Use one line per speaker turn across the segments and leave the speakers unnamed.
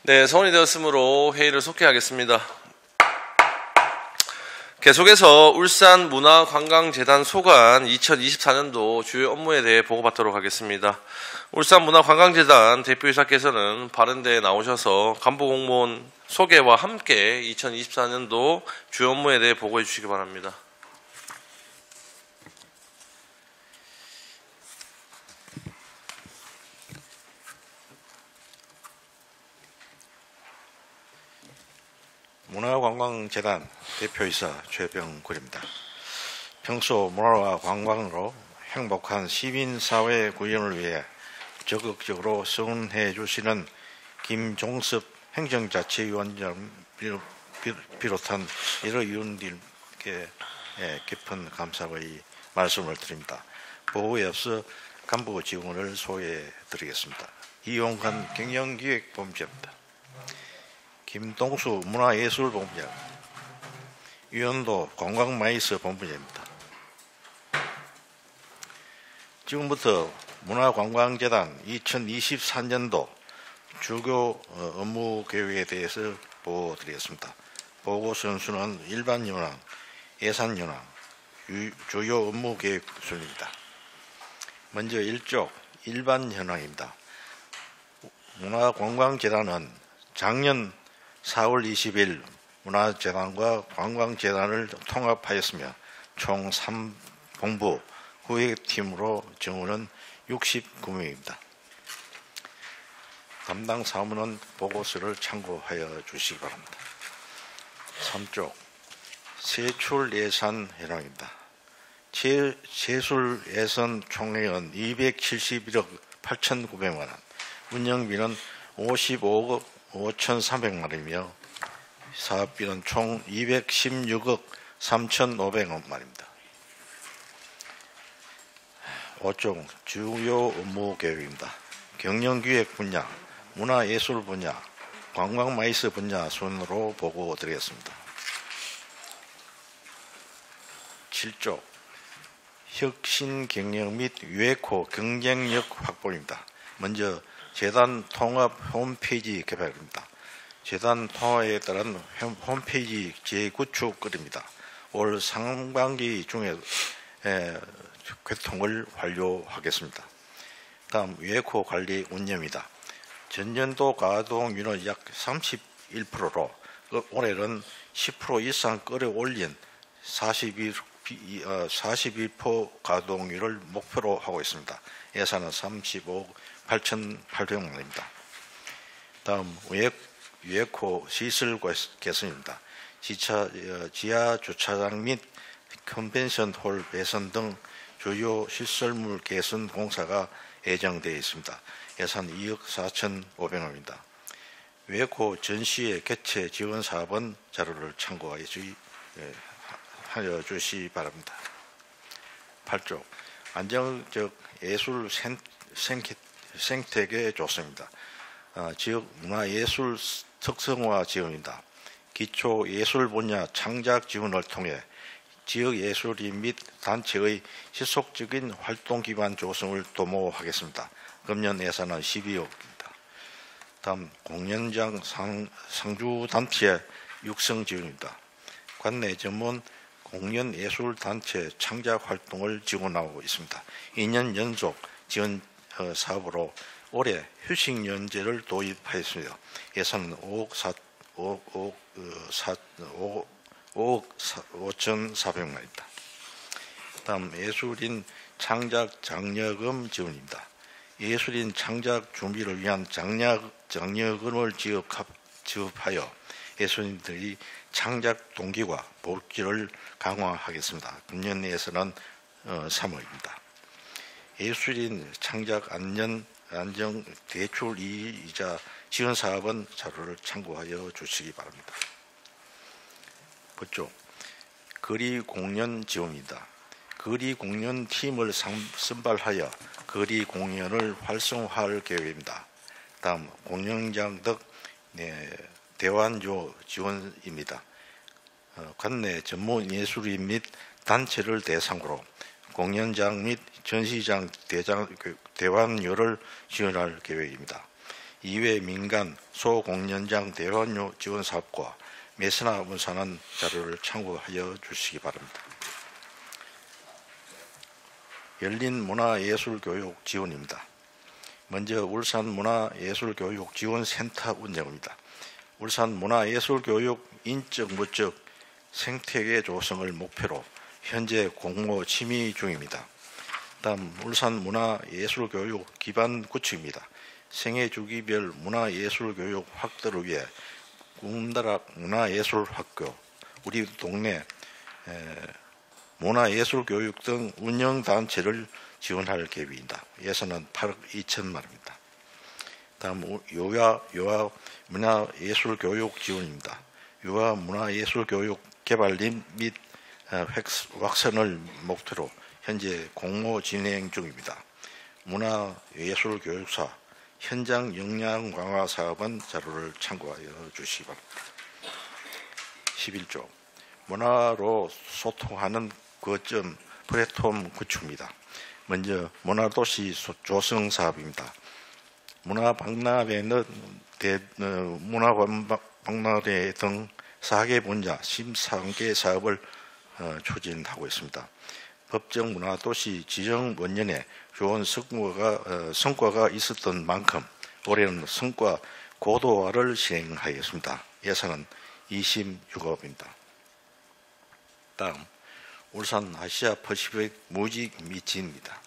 네, 성원이 되었으므로 회의를 속개하겠습니다. 계속해서 울산문화관광재단 소관 2024년도 주요 업무에 대해 보고받도록 하겠습니다. 울산문화관광재단 대표이사께서는 바른대에 나오셔서 간부공무원 소개와 함께 2024년도 주요 업무에 대해 보고해 주시기 바랍니다.
문화관광재단 대표이사 최병굴입니다. 평소 문화와 관광으로 행복한 시민사회 구현을 위해 적극적으로 성원해 주시는 김종섭 행정자치위원장 비롯한 여러 위원들께 깊은 감사의 말씀을 드립니다. 보고에 앞서 간부 지원을 소개해 드리겠습니다. 이용관 경영기획본부장입니다. 김동수 문화예술본부장, 유현도 관광마이스 본부장입니다. 지금부터 문화관광재단 2024년도 주요 업무 계획에 대해서 보고드리겠습니다. 보고 순서는 일반 현황, 예산 현황, 주요 업무 계획 순입니다. 먼저 1조 일반 현황입니다. 문화관광재단은 작년 4월 20일 문화재단과 관광재단을 통합하였으며 총 3본부 후획팀으로 정원은 69명입니다. 담당 사무는 보고서를 참고하여 주시기 바랍니다. 3조 세출 예산 현황입니다. 세술 예산 총액은 271억 8,900만 원, 운영비는 55억 5,300만원이며 사업비는 총 216억 3,500만원입니다. 5종 주요 업무 계획입니다. 경영기획 분야, 문화예술 분야, 관광마이스 분야 순으로 보고드리겠습니다. 7조 혁신경영 및 유에코 경쟁력 확보입니다. 먼저 재단 통합 홈페이지 개발입니다. 재단 통합에 따른 홈페이지 재구축입니다. 올 상반기 중에 개통을 완료하겠습니다. 다음 유에코 관리 운영입니다. 전년도 가동률은 약 31%로 올해는 10% 이상 끌어올린 41% 가동률을 목표로 하고 있습니다. 예산은 35억 8,800만원입니다. 다음 유에코 시설 개선입니다. 지하 주차장 및 컨벤션홀 배선 등 주요 시설물 개선 공사가 예정되어 있습니다. 예산 2억 4,500만원입니다. 유에코 전시회 개최 지원 사업은 자료를 참고하여 주시기 바랍니다. 8조 안정적 예술 생태계 조성입니다. 지역 문화예술 특성화 지원입니다. 기초 예술 분야 창작 지원을 통해 지역 예술인 및 단체의 지속적인 활동 기반 조성을 도모하겠습니다. 금년 예산은 12억입니다. 다음 공연장 상주 단체 육성 지원입니다. 관내 전문 공연 예술 단체 창작 활동을 지원하고 있습니다. 2년 연속 지원 사업으로 올해 휴식연제를 도입하였습니다. 예산은 5억 5,400만원입니다. 다음 예술인 창작 장려금 지원입니다. 예술인 창작 준비를 위한 장려금을 지급하여 예술인들이 창작 동기와 복지를 강화하겠습니다. 금년 예산은 3억입니다. 예술인 창작 안정 대출 이자 지원 사업은 자료를 참고하여 주시기 바랍니다. 9조 거리 공연 지원입니다. 거리 공연 팀을 선발하여 거리 공연을 활성화할 계획입니다. 다음 공연장 등 대환조 지원입니다. 관내 전문 예술인 및 단체를 대상으로 공연장 및 전시장 대환료를 지원할 계획입니다. 이외 민간 소공연장 대환료 지원 사업과 메스나 문산한 자료를 참고하여 주시기 바랍니다. 열린 문화예술교육 지원입니다. 먼저 울산 문화예술교육 지원센터 운영입니다. 울산 문화예술교육 인적 무적 생태계 조성을 목표로 현재 공모 심의 중입니다. 다음 울산 문화예술교육 기반 구축입니다. 생애 주기별 문화예술교육 확대를 위해 꿈다락 문화예술학교, 우리 동네 문화예술교육 등 운영단체를 지원할 계획입니다. 예산은 8억 2천만 원입니다. 다음 유아 문화예술교육 지원입니다. 유아 문화예술교육 개발 및 확산을 목표로 현재 공모 진행 중입니다. 문화예술교육사 현장 역량 강화 사업은 자료를 참고하여 주시기 바랍니다. 11조 문화로 소통하는 거점 플랫폼 구축입니다. 먼저 문화도시 조성 사업입니다. 문화박람회 등 4개 분야 13개 사업을 추진하고 있습니다. 법정 문화도시 지정 원년에 좋은 성과가 있었던 만큼 올해는 성과 고도화를 진행하였습니다. 예산은 26억입니다. 다음 울산 아시아 퍼시픽 뮤직 미치입니다.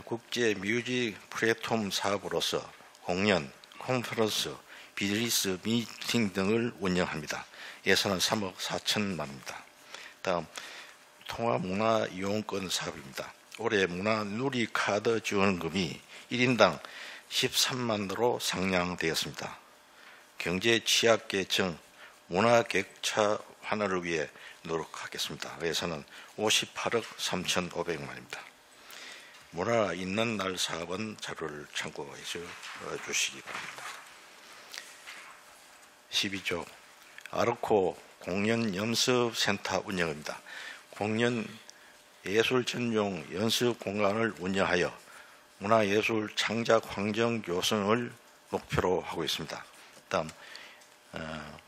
국제 뮤직 플랫폼 사업으로서 공연, 컨퍼런스, 비즈니스 미팅 등을 운영합니다. 예산은 3억 4천만 원입니다. 다음 통합문화 이용권 사업입니다. 올해 문화 누리 카드 지원금이 1인당 13만으로 상향되었습니다. 경제 취약계층 문화 격차 완화를 위해 노력하겠습니다. 예산은 58억 3,500만 원입니다. 문화 있는 날 사업은 자료를 참고해 주시기 바랍니다. 12조 아르코 공연 연습센터 운영입니다. 공연 예술 전용 연습 공간을 운영하여 문화예술 창작 환경 조성을 목표로 하고 있습니다. 다음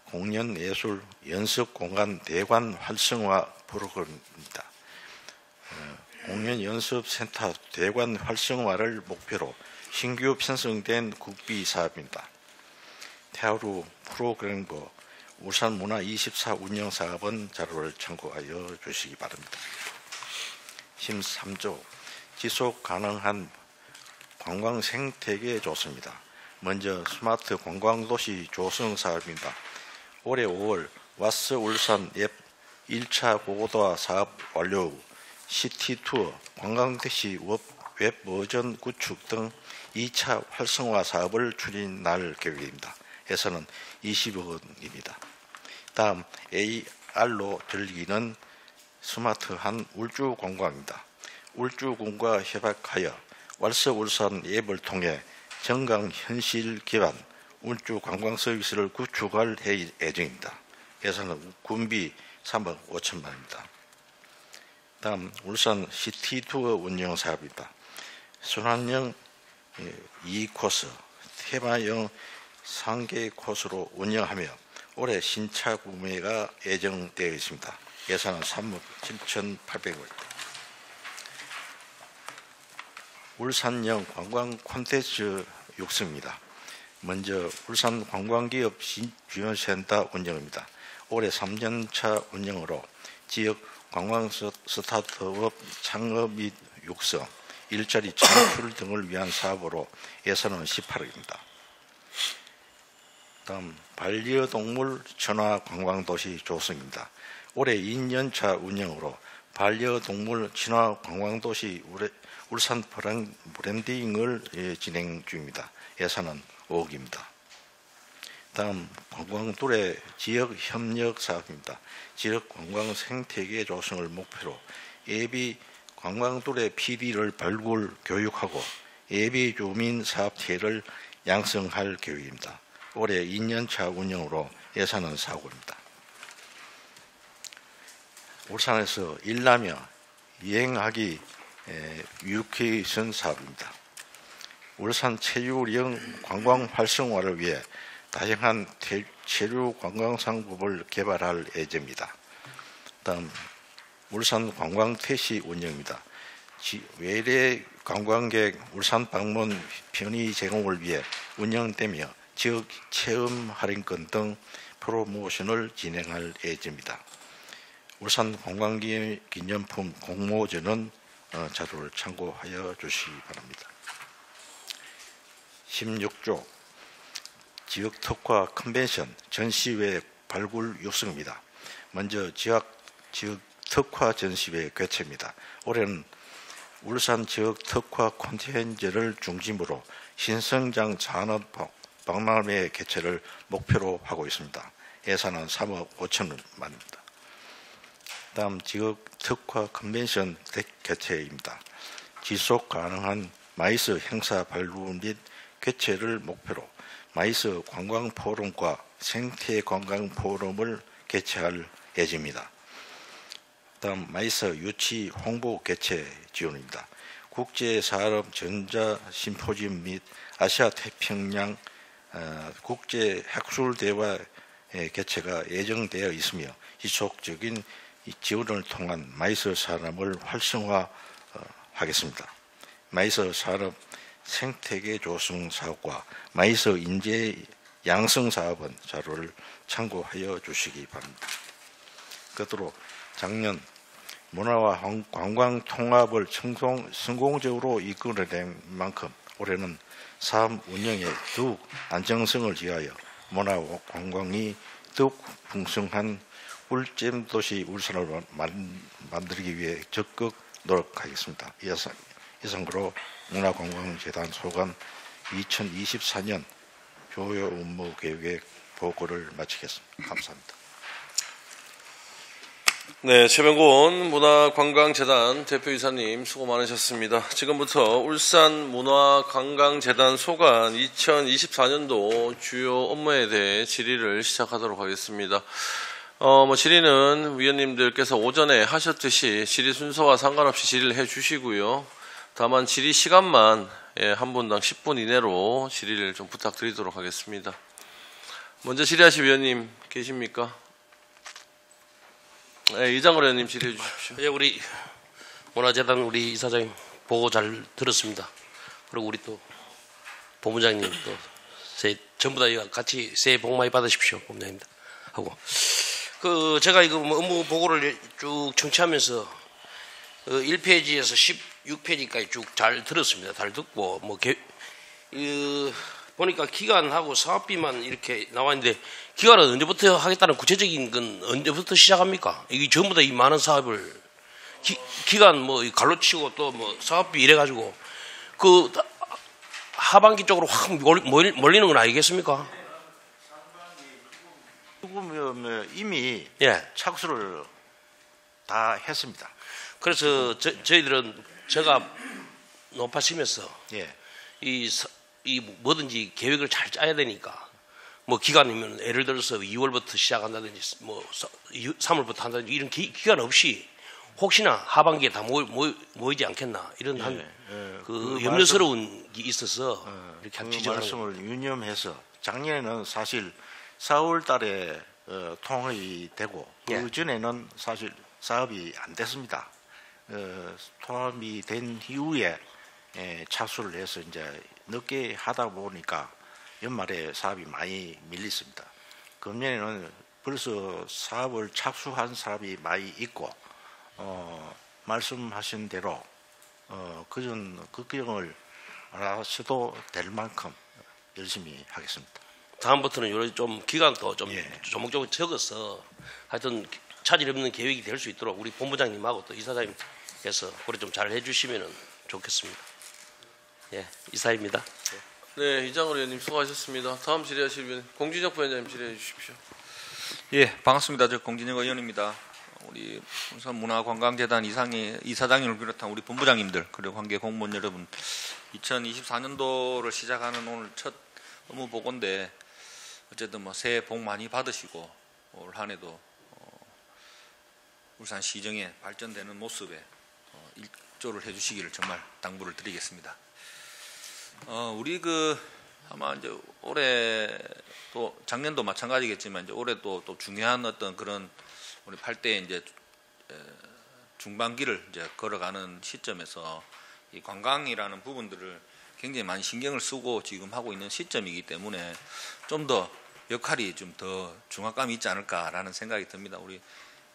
공연 예술 연습 공간 대관 활성화 프로그램입니다. 공연 연습센터 대관 활성화를 목표로 신규 편성된 국비 사업입니다. 태아루 프로그램과 울산문화24 운영 사업은 자료를 참고하여 주시기 바랍니다. 13조 지속 가능한 관광 생태계 조성입니다. 먼저 스마트 관광도시 조성 사업입니다. 올해 5월 와스 울산 앱 1차 고도화 사업 완료 후 시티투어 관광대시 웹 버전 구축 등 2차 활성화 사업을 추진할 계획입니다. 예산은 20억 원입니다. 다음 AR로 즐기는 스마트한 울주 관광입니다. 울주군과 협약하여 왈스 울산 앱을 통해 정강 현실 기반 울주 관광 서비스를 구축할 예정입니다. 예산은 군비 3억 5천만 원입니다. 다음 울산 시티투어 운영 사업입니다. 순환형 2코스, 테마형 3개 코스로 운영하며 올해 신차 구매가 예정되어 있습니다. 예산은 3억 7,800원입니다. 울산형 관광 콘텐츠 육성입니다. 먼저 울산 관광기업 지원센터 운영입니다. 올해 3년차 운영으로 지역 관광 스타트업 창업 및 육성, 일자리 창출 등을 위한 사업으로 예산은 18억입니다. 다음 반려동물 친화 관광도시 조성입니다. 올해 2년차 운영으로 반려동물 친화 관광도시 울산 브랜딩을 진행 중입니다. 예산은 5억입니다. 다음 관광도래 지역 협력 사업입니다. 지역 관광 생태계 조성을 목표로 예비 관광도래 PD를 발굴 교육하고 예비 주민 사업체를 양성할 계획입니다. 올해 2년차 운영으로 예산은 4억입니다. 울산에서 일나며 여행하기 유케이션 사업입니다. 울산 체류형 관광 활성화를 위해 다양한 체류 관광 상품을 개발할 예정입니다. 다음 울산 관광 택시 운영입니다. 외래 관광객 울산 방문 편의 제공을 위해 운영되며 지역 체험 할인권 등 프로모션을 진행할 예정입니다. 울산 관광기념품 공모전은 자료를 참고하여 주시기 바랍니다. 16조 지역 특화 컨벤션 전시회 발굴 육성입니다. 먼저 지역 특화 전시회 개최입니다. 올해는 울산 지역 특화 콘텐츠를 중심으로 신성장 산업 박람회 개최를 목표로 하고 있습니다. 예산은 3억 5천만입니다. 다음 지역 특화 컨벤션 개최입니다. 지속 가능한 마이스 행사 발굴 및 개최를 목표로 마이스 관광 포럼과 생태 관광 포럼을 개최할 예정입니다. 다음 마이스 유치 홍보 개최 지원입니다. 국제산업 전자 심포지엄 및 아시아 태평양 국제 학술대화 개최가 예정되어 있으며 지속적인 지원을 통한 마이스 산업을 활성화하겠습니다. 마이스 산업 생태계 조성 사업과 마이스 인재 양성 사업은 자료를 참고하여 주시기 바랍니다. 끝으로 작년 문화와 관광 통합을 성공적으로 이끌어낸 만큼 올해는 사업 운영에 더욱 안정성을 기하여 문화와 관광이 더욱 풍성한 꿀잼 도시 울산을 만들기 위해 적극 노력하겠습니다. 이상으로 문화관광재단 소관 2024년 조효 업무 계획 보고를 마치겠습니다. 감사합니다.
네, 최병곤 문화관광재단 대표이사님 수고 많으셨습니다. 지금부터 울산 문화관광재단 소관 2024년도 주요 업무에 대해 질의를 시작하도록 하겠습니다. 질의는 위원님들께서 오전에 하셨듯이 질의 순서와 상관없이 질의를 해 주시고요. 다만 질의 시간만 한 분당 10분 이내로 질의를 좀 부탁드리도록 하겠습니다. 먼저 질의하실 위원님 계십니까? 네, 이장걸 의원님 질의해 주십시오.
예, 우리 문화재단 우리 이사장님 보고 잘 들었습니다. 그리고 우리 또 본부장님 또 전부 다 같이 새해 복 많이 받으십시오, 본부장님 하고. 제가 이거 업무 보고를 쭉 청취하면서 1페이지에서 16페이지까지 쭉 잘 들었습니다. 잘 듣고 보니까 기간하고 사업비만 이렇게 나와 있는데 기간은 언제부터 하겠다는 구체적인 건 언제부터 시작합니까? 이게 전부 다 이 많은 사업을 기간 갈로치고 또 사업비 이래 가지고 하반기 쪽으로 확 몰리는 건 아니겠습니까?
이미 착수를 다 했습니다.
그래서 저희들은 제가 높아지면서 이 뭐든지 계획을 잘 짜야 되니까 기간이면 예를 들어서 2월부터 시작한다든지 3월부터 한다든지 이런 기간 없이 혹시나 하반기에 다 모이지 않겠나 이런 염려스러운 게 있어서 이렇게 한 지적하는
말씀을 유념해서 작년에는 사실 4월 달에 통합이 되고 그 전에는 사실 사업이 안 됐습니다. 통합이 된 이후에 착수를 해서 이제 늦게 하다 보니까 연말에 사업이 많이 밀렸습니다. 금년에는 벌써 사업을 착수한 사업이 많이 있고 말씀하신 대로 그전 걱정을 알아셔도 될 만큼 열심히 하겠습니다.
다음부터는 요런 좀 기간도 좀 조목조목 적어서 하여튼 차질 없는 계획이 될 수 있도록 우리 본부장님하고 또 이사장님께서 그래 좀 잘 해주시면 좋겠습니다. 예, 이사입니다.
네, 이장걸 의원님 수고하셨습니다. 다음 질의하실 위원 공진혁 부위원장님 질의해 주십시오.
예, 반갑습니다. 저 공진혁 의원입니다. 우리 울산 문화관광재단 이사장님을 비롯한 우리 본부장님들 그리고 관계 공무원 여러분, 2024년도를 시작하는 오늘 첫 업무 보고인데 어쨌든 새해 복 많이 받으시고 올 한해도 울산 시정의 발전되는 모습에 일조를 해주시기를 정말 당부를 드리겠습니다. 우리 아마 이제 올해 또 작년도 마찬가지겠지만 이제 올해 또 중요한 어떤 그런 우리 8대 이제 중반기를 이제 걸어가는 시점에서 이 관광이라는 부분들을 굉장히 많이 신경을 쓰고 지금 하고 있는 시점이기 때문에 좀 더 역할이 좀 더 중압감이 있지 않을까라는 생각이 듭니다. 우리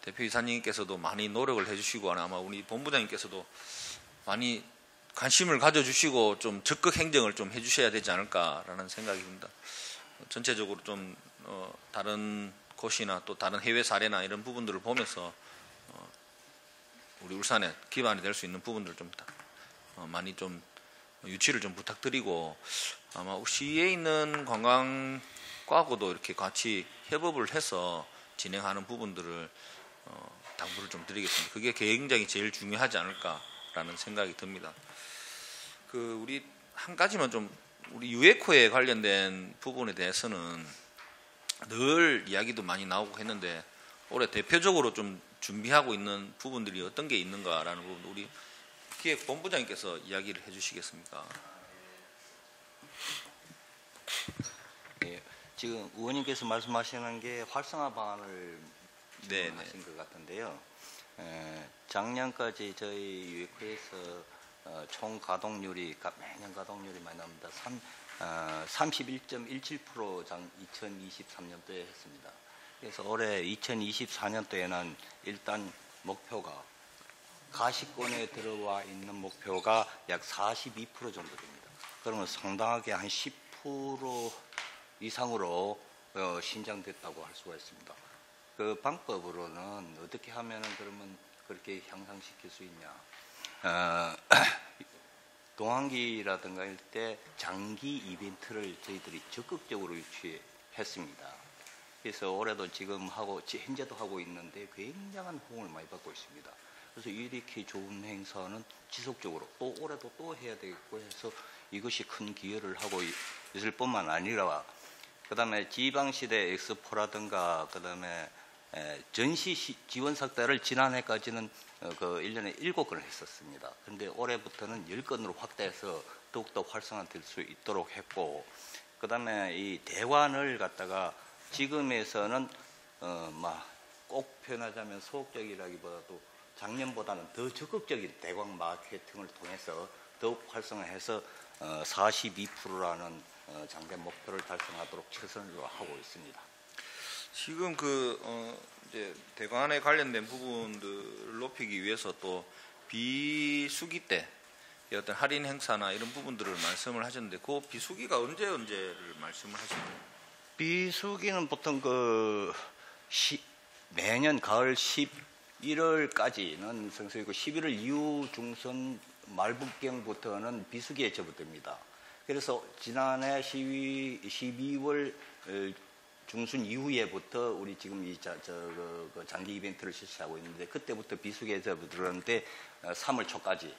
대표이사님께서도 많이 노력을 해주시고 아마 우리 본부장님께서도 많이 관심을 가져주시고 좀 적극 행정을 좀 해주셔야 되지 않을까라는 생각이 듭니다. 전체적으로 좀 다른 곳이나 또 다른 해외 사례나 이런 부분들을 보면서 우리 울산에 기반이 될 수 있는 부분들을 좀 많이 좀 유치를 좀 부탁드리고 아마 시에 있는 관광과하고도 이렇게 같이 협업을 해서 진행하는 부분들을 당부를 좀 드리겠습니다. 그게 굉장히 제일 중요하지 않을까라는 생각이 듭니다. 우리 한 가지만 좀 우리 유에코에 관련된 부분에 대해서는 늘 이야기도 많이 나오고 했는데 올해 대표적으로 좀 준비하고 있는 부분들이 어떤 게 있는가라는 부분 우리 기획본부장님께서 이야기를 해주시겠습니까?
예, 지금 의원님께서 말씀하시는 게 활성화 방안을 말씀하신 것 같은데요. 작년까지 저희 유에코에서 총 가동률이 매년 가동률이 많이 나옵니다. 31.17% 2023년도에 했습니다. 그래서 올해 2024년도에는 일단 목표가 가시권에 들어와 있는 목표가 약 42% 정도 됩니다. 그러면 상당하게 한 10% 이상으로 신장됐다고 할 수가 있습니다. 그 방법으로는 어떻게 하면은 그러면 그렇게 향상시킬 수 있냐? 동항기라든가 할 때 장기 이벤트를 저희들이 적극적으로 유치했습니다. 그래서 올해도 지금 현재도 하고 있는데 굉장한 호응을 많이 받고 있습니다. 그래서 이렇게 좋은 행사는 지속적으로 또 올해도 또 해야 되겠고 해서 이것이 큰 기여를 하고 있을 뿐만 아니라 그다음에 지방시대 엑스포라든가 그다음에 전시 지원 삭달을 지난해까지는 1년에 7건을 했었습니다. 그런데 올해부터는 10건으로 확대해서 더욱더 활성화될 수 있도록 했고 그다음에 이 대관을 갖다가 지금에서는 꼭 표현하자면 소극적이라기보다도 작년보다는 더 적극적인 대관 마케팅을 통해서 더욱 활성화해서 42%라는 장대 목표를 달성하도록 최선을 하고 있습니다.
지금 이제 대관에 관련된 부분들을 높이기 위해서 또 비수기 때 어떤 할인 행사나 이런 부분들을 말씀을 하셨는데 그 비수기가 언제를 말씀을 하셨나요?
비수기는 보통 매년 가을 11월까지는 성수이고 11월 이후 중순 말북경부터는 비수기에 접어듭니다. 그래서 지난해 12월 중순 이후에부터 우리 지금 장기 이벤트를 실시하고 있는데 그때부터 비수기에 접어들었는데 3월 초까지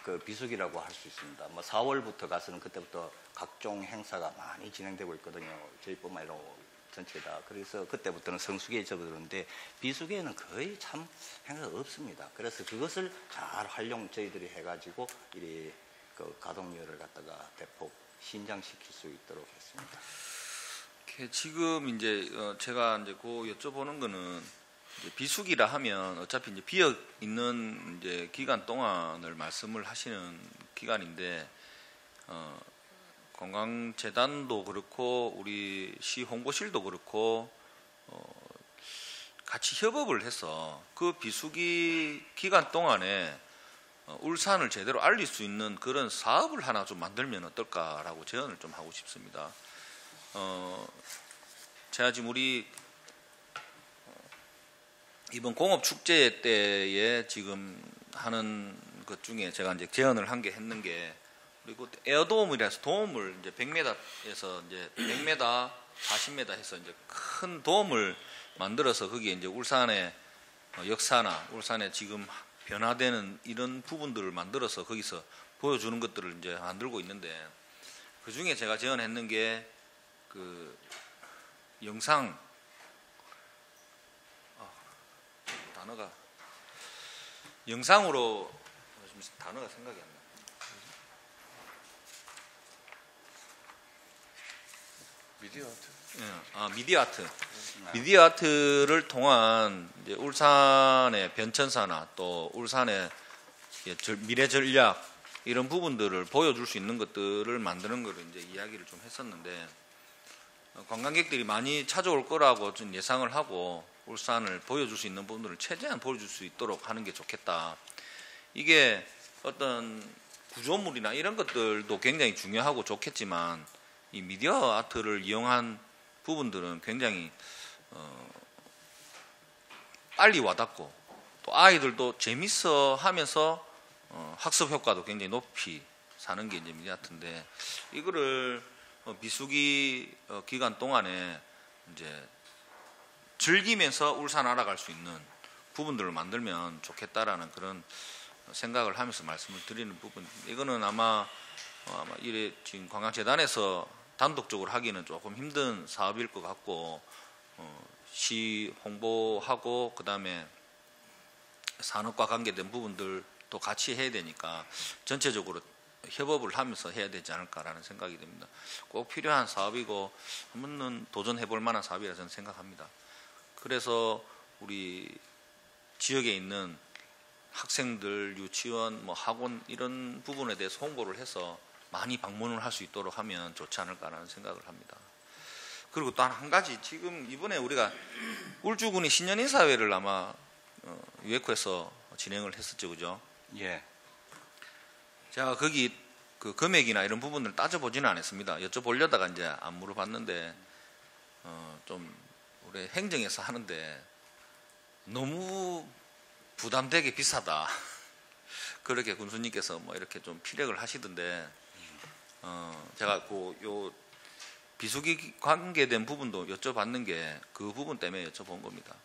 그 비수기라고 할 수 있습니다. 4월부터 가서는 그때부터 각종 행사가 많이 진행되고 있거든요. 저희뿐만 아니라 전체 다. 그래서 그때부터는 성수기에 접어들었는데 비수기에는 거의 참 행사가 없습니다. 그래서 그것을 잘 저희들이 해가지고 이 가동률을 갖다가 대폭 신장시킬 수 있도록 했습니다.
지금 이제 제가 이제 여쭤보는 거는 이제 비수기라 하면 어차피 이제 비어 있는 이제 기간 동안을 말씀을 하시는 기간인데 관광재단도 그렇고 우리 시 홍보실도 그렇고 같이 협업을 해서 그 비수기 기간 동안에 울산을 제대로 알릴 수 있는 그런 사업을 하나 좀 만들면 어떨까라고 제안을 좀 하고 싶습니다. 제가 지금 우리 이번 공업축제 때에 지금 하는 것 중에 제가 이제 제안을 한 게 했는 게 그리고 에어돔이라서 돔을 이제 100m에서 이제 100m, 40m 해서 이제 큰 돔을 만들어서 거기에 이제 울산의 역사나 울산의 지금 변화되는 이런 부분들을 만들어서 거기서 보여주는 것들을 이제 만들고 있는데 그 중에 제가 제안했는 게 영상 단어가 영상으로 단어가 생각이 안 나.
미디어 아트.
예, 미디어 아트. 미디어 아트를 통한 이제 울산의 변천사나 또 울산의 미래 전략 이런 부분들을 보여줄 수 있는 것들을 만드는 걸 이제 이야기를 좀 했었는데 관광객들이 많이 찾아올 거라고 좀 예상을 하고 울산을 보여줄 수 있는 부분들을 최대한 보여줄 수 있도록 하는 게 좋겠다. 이게 어떤 구조물이나 이런 것들도 굉장히 중요하고 좋겠지만 이 미디어 아트를 이용한 부분들은 굉장히 빨리 와닿고 또 아이들도 재밌어 하면서 학습 효과도 굉장히 높이 사는 게 이제 미디어 아트인데 이거를 비수기 기간 동안에 이제 즐기면서 울산 알아갈 수 있는 부분들을 만들면 좋겠다라는 그런 생각을 하면서 말씀을 드리는 부분. 이거는 아마 이래 지금 관광재단에서 단독적으로 하기는 조금 힘든 사업일 것 같고 시 홍보하고 그다음에 산업과 관계된 부분들도 같이 해야 되니까 전체적으로 협업을 하면서 해야 되지 않을까라는 생각이 듭니다. 꼭 필요한 사업이고 한 번은 도전해 볼 만한 사업이라 저는 생각합니다. 그래서 우리 지역에 있는 학생들, 유치원, 학원 이런 부분에 대해서 홍보를 해서 많이 방문을 할 수 있도록 하면 좋지 않을까라는 생각을 합니다. 그리고 또 한 가지 지금 이번에 우리가 울주군이 신년인사회를 아마 유에코에서 진행을 했었죠, 그죠?
예.
제가 거기 그 금액이나 이런 부분을 따져보지는 않았습니다. 여쭤보려다가 이제 안 물어봤는데 좀 우리 행정에서 하는데 너무 부담되게 비싸다. 그렇게 군수님께서 이렇게 좀 피력을 하시던데 제가 요 비수기 관계된 부분도 여쭤봤는 게 그 부분 때문에 여쭤본 겁니다.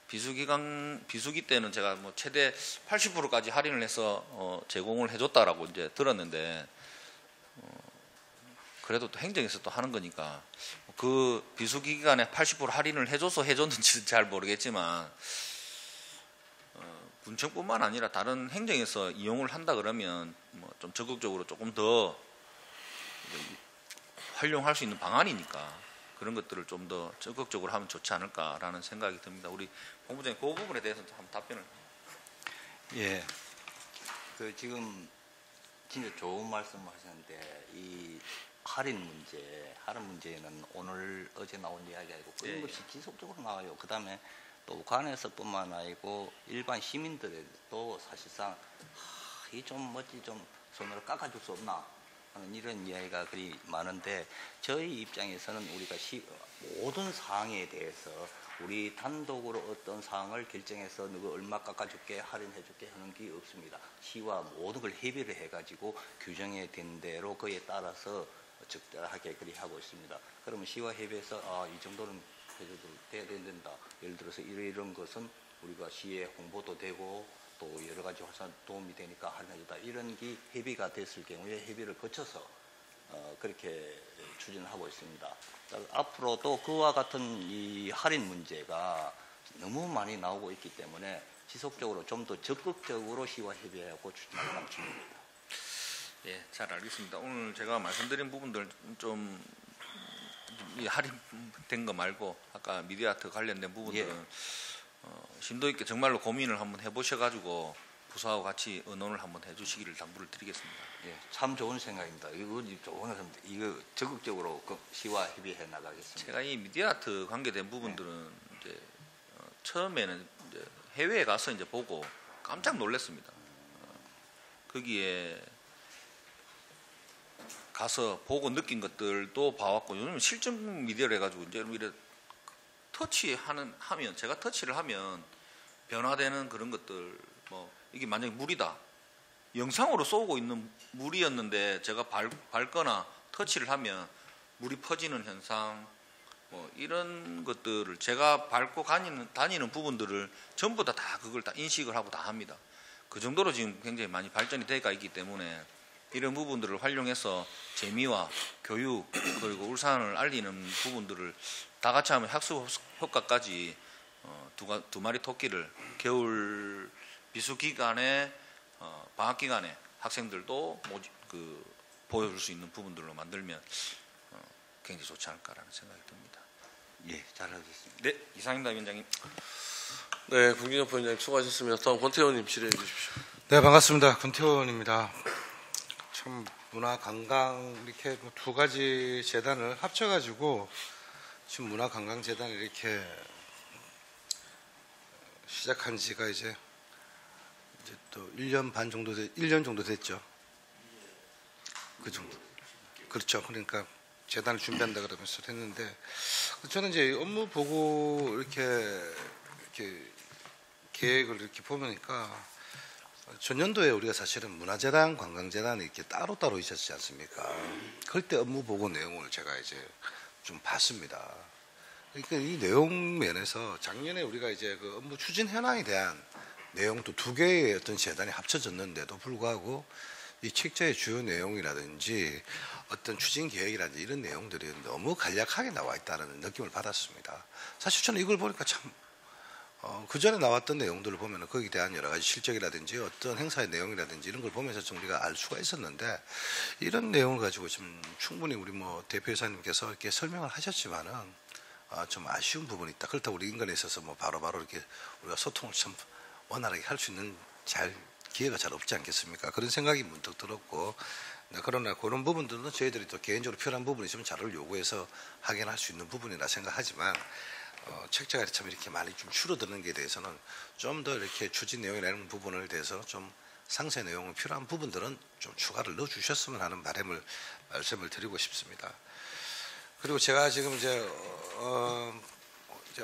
비수기 때는 제가 최대 80%까지 할인을 해서 제공을 해줬다라고 이제 들었는데 그래도 또 행정에서 또 하는 거니까 그 비수기 기간에 80% 할인을 해줘서 해줬는지는 잘 모르겠지만 군청뿐만 아니라 다른 행정에서 이용을 한다 그러면 좀 적극적으로 조금 더 활용할 수 있는 방안이니까 그런 것들을 좀 더 적극적으로 하면 좋지 않을까라는 생각이 듭니다. 우리 본부장님 그 부분에 대해서 한번 답변을.
예. 그 지금 진짜 좋은 말씀하셨는데 이 할인 문제는 오늘 어제 나온 이야기 아니고 끊임없이 지속적으로 나와요. 그 다음에 또 관에서뿐만 아니고 일반 시민들에도 사실상 이 좀 뭐지 좀 손으로 깎아줄 수 없나 하는 이런 이야기가 그리 많은데 저희 입장에서는 우리가 모든 사항에 대해서 우리 단독으로 어떤 사항을 결정해서 누구 얼마 깎아줄게 할인해줄게 하는 게 없습니다. 시와 모든 걸 협의를 해가지고 규정에 된 대로 그에 따라서 적절하게 그리 하고 있습니다. 그러면 시와 협의해서 이 정도는 해줘도 돼야 된다. 예를 들어서 이런 것은 우리가 시에 홍보도 되고 또 여러 가지 활성 도움이 되니까 할인해주다. 이런 게 협의가 됐을 경우에 협의를 거쳐서 그렇게 추진하고 있습니다. 앞으로도 그와 같은 이 할인 문제가 너무 많이 나오고 있기 때문에 지속적으로 좀 더 적극적으로 시와 협의하고 추진할 방침입니다.
예, 잘 알겠습니다. 오늘 제가 말씀드린 부분들 좀 할인된 거 말고 아까 미디어 아트 관련된 부분들은 심도 있게 정말로 고민을 한번 해보셔가지고 부서하고 같이 의논을 한번 해주시기를 당부를 드리겠습니다.
예, 참 좋은 생각입니다. 이거 적극적으로 시와 협의해 나가겠습니다.
제가 이 미디어 아트 관계된 부분들은 이제 처음에는 이제 해외에 가서 이제 보고 깜짝 놀랐습니다. 거기에 가서 보고 느낀 것들도 봐왔고 요즘 실증 미디어를 해가지고 이제 이래 하면 제가 터치를 하면 변화되는 그런 것들 이게 만약에 물이다 영상으로 쏘고 있는 물이었는데 제가 밟거나 터치를 하면 물이 퍼지는 현상 이런 것들을 제가 밟고 다니는 부분들을 전부 다 그걸 다 인식을 하고 다 합니다. 그 정도로 지금 굉장히 많이 발전이 되어 있기 때문에 이런 부분들을 활용해서 재미와 교육 그리고 울산을 알리는 부분들을 다 같이 하면 학습 효과까지 두 마리 토끼를 겨울 비수 기간에 방학 기간에 학생들도 보여줄 수 있는 부분들로 만들면 굉장히 좋지 않을까라는 생각이 듭니다.
예, 잘하겠습니다.
네, 이상입니다, 위원장님.
네, 공진혁 부위원장님 수고하셨습니다. 다음 권태원님 질의해 주십시오.
네, 반갑습니다. 권태원입니다. 참 문화 관광 이렇게 뭐두 가지 재단을 합쳐가지고 지금 문화관광재단을 이렇게 시작한 지가 이제 또 1년 반 정도 1년 정도 됐죠. 그 정도. 그렇죠. 그러니까 재단을 준비한다 그러면서 했는데 저는 이제 업무 보고 이렇게 계획을 이렇게 보니까 전년도에 우리가 사실은 문화재단, 관광재단이 이렇게 따로따로 있었지 않습니까? 그때 업무 보고 내용을 제가 이제 좀 봤습니다. 그러니까 이 내용 면에서 작년에 우리가 이제 그 업무 추진 현황에 대한 내용도 두 개의 어떤 재단이 합쳐졌는데도 불구하고 이 책자의 주요 내용이라든지 어떤 추진 계획이라든지 이런 내용들이 너무 간략하게 나와 있다는 느낌을 받았습니다. 사실 저는 이걸 보니까 참 그 전에 나왔던 내용들을 보면 거기에 대한 여러 가지 실적이라든지 어떤 행사의 내용이라든지 이런 걸 보면서 좀 우리가 알 수가 있었는데 이런 내용을 가지고 좀 충분히 우리 뭐 대표이사님께서 이렇게 설명을 하셨지만은 좀 아쉬운 부분이 있다. 그렇다고 우리 인간에 있어서 뭐 바로바로 이렇게 우리가 소통을 참 원활하게 할 수 있는 기회가 잘 없지 않겠습니까? 그런 생각이 문득 들었고 그러나 그런 부분들은 저희들이 또 개인적으로 필요한 부분이 있으면 자료를 요구해서 확인할 수 있는 부분이라 생각하지만 책자가 참 이렇게 많이 좀 줄어드는 게 대해서는 좀 더 이렇게 추진 내용이라는 부분을 대해서 좀 상세 내용이 필요한 부분들은 좀 추가를 넣어 주셨으면 하는 말씀을 드리고 싶습니다. 그리고 제가 지금 이제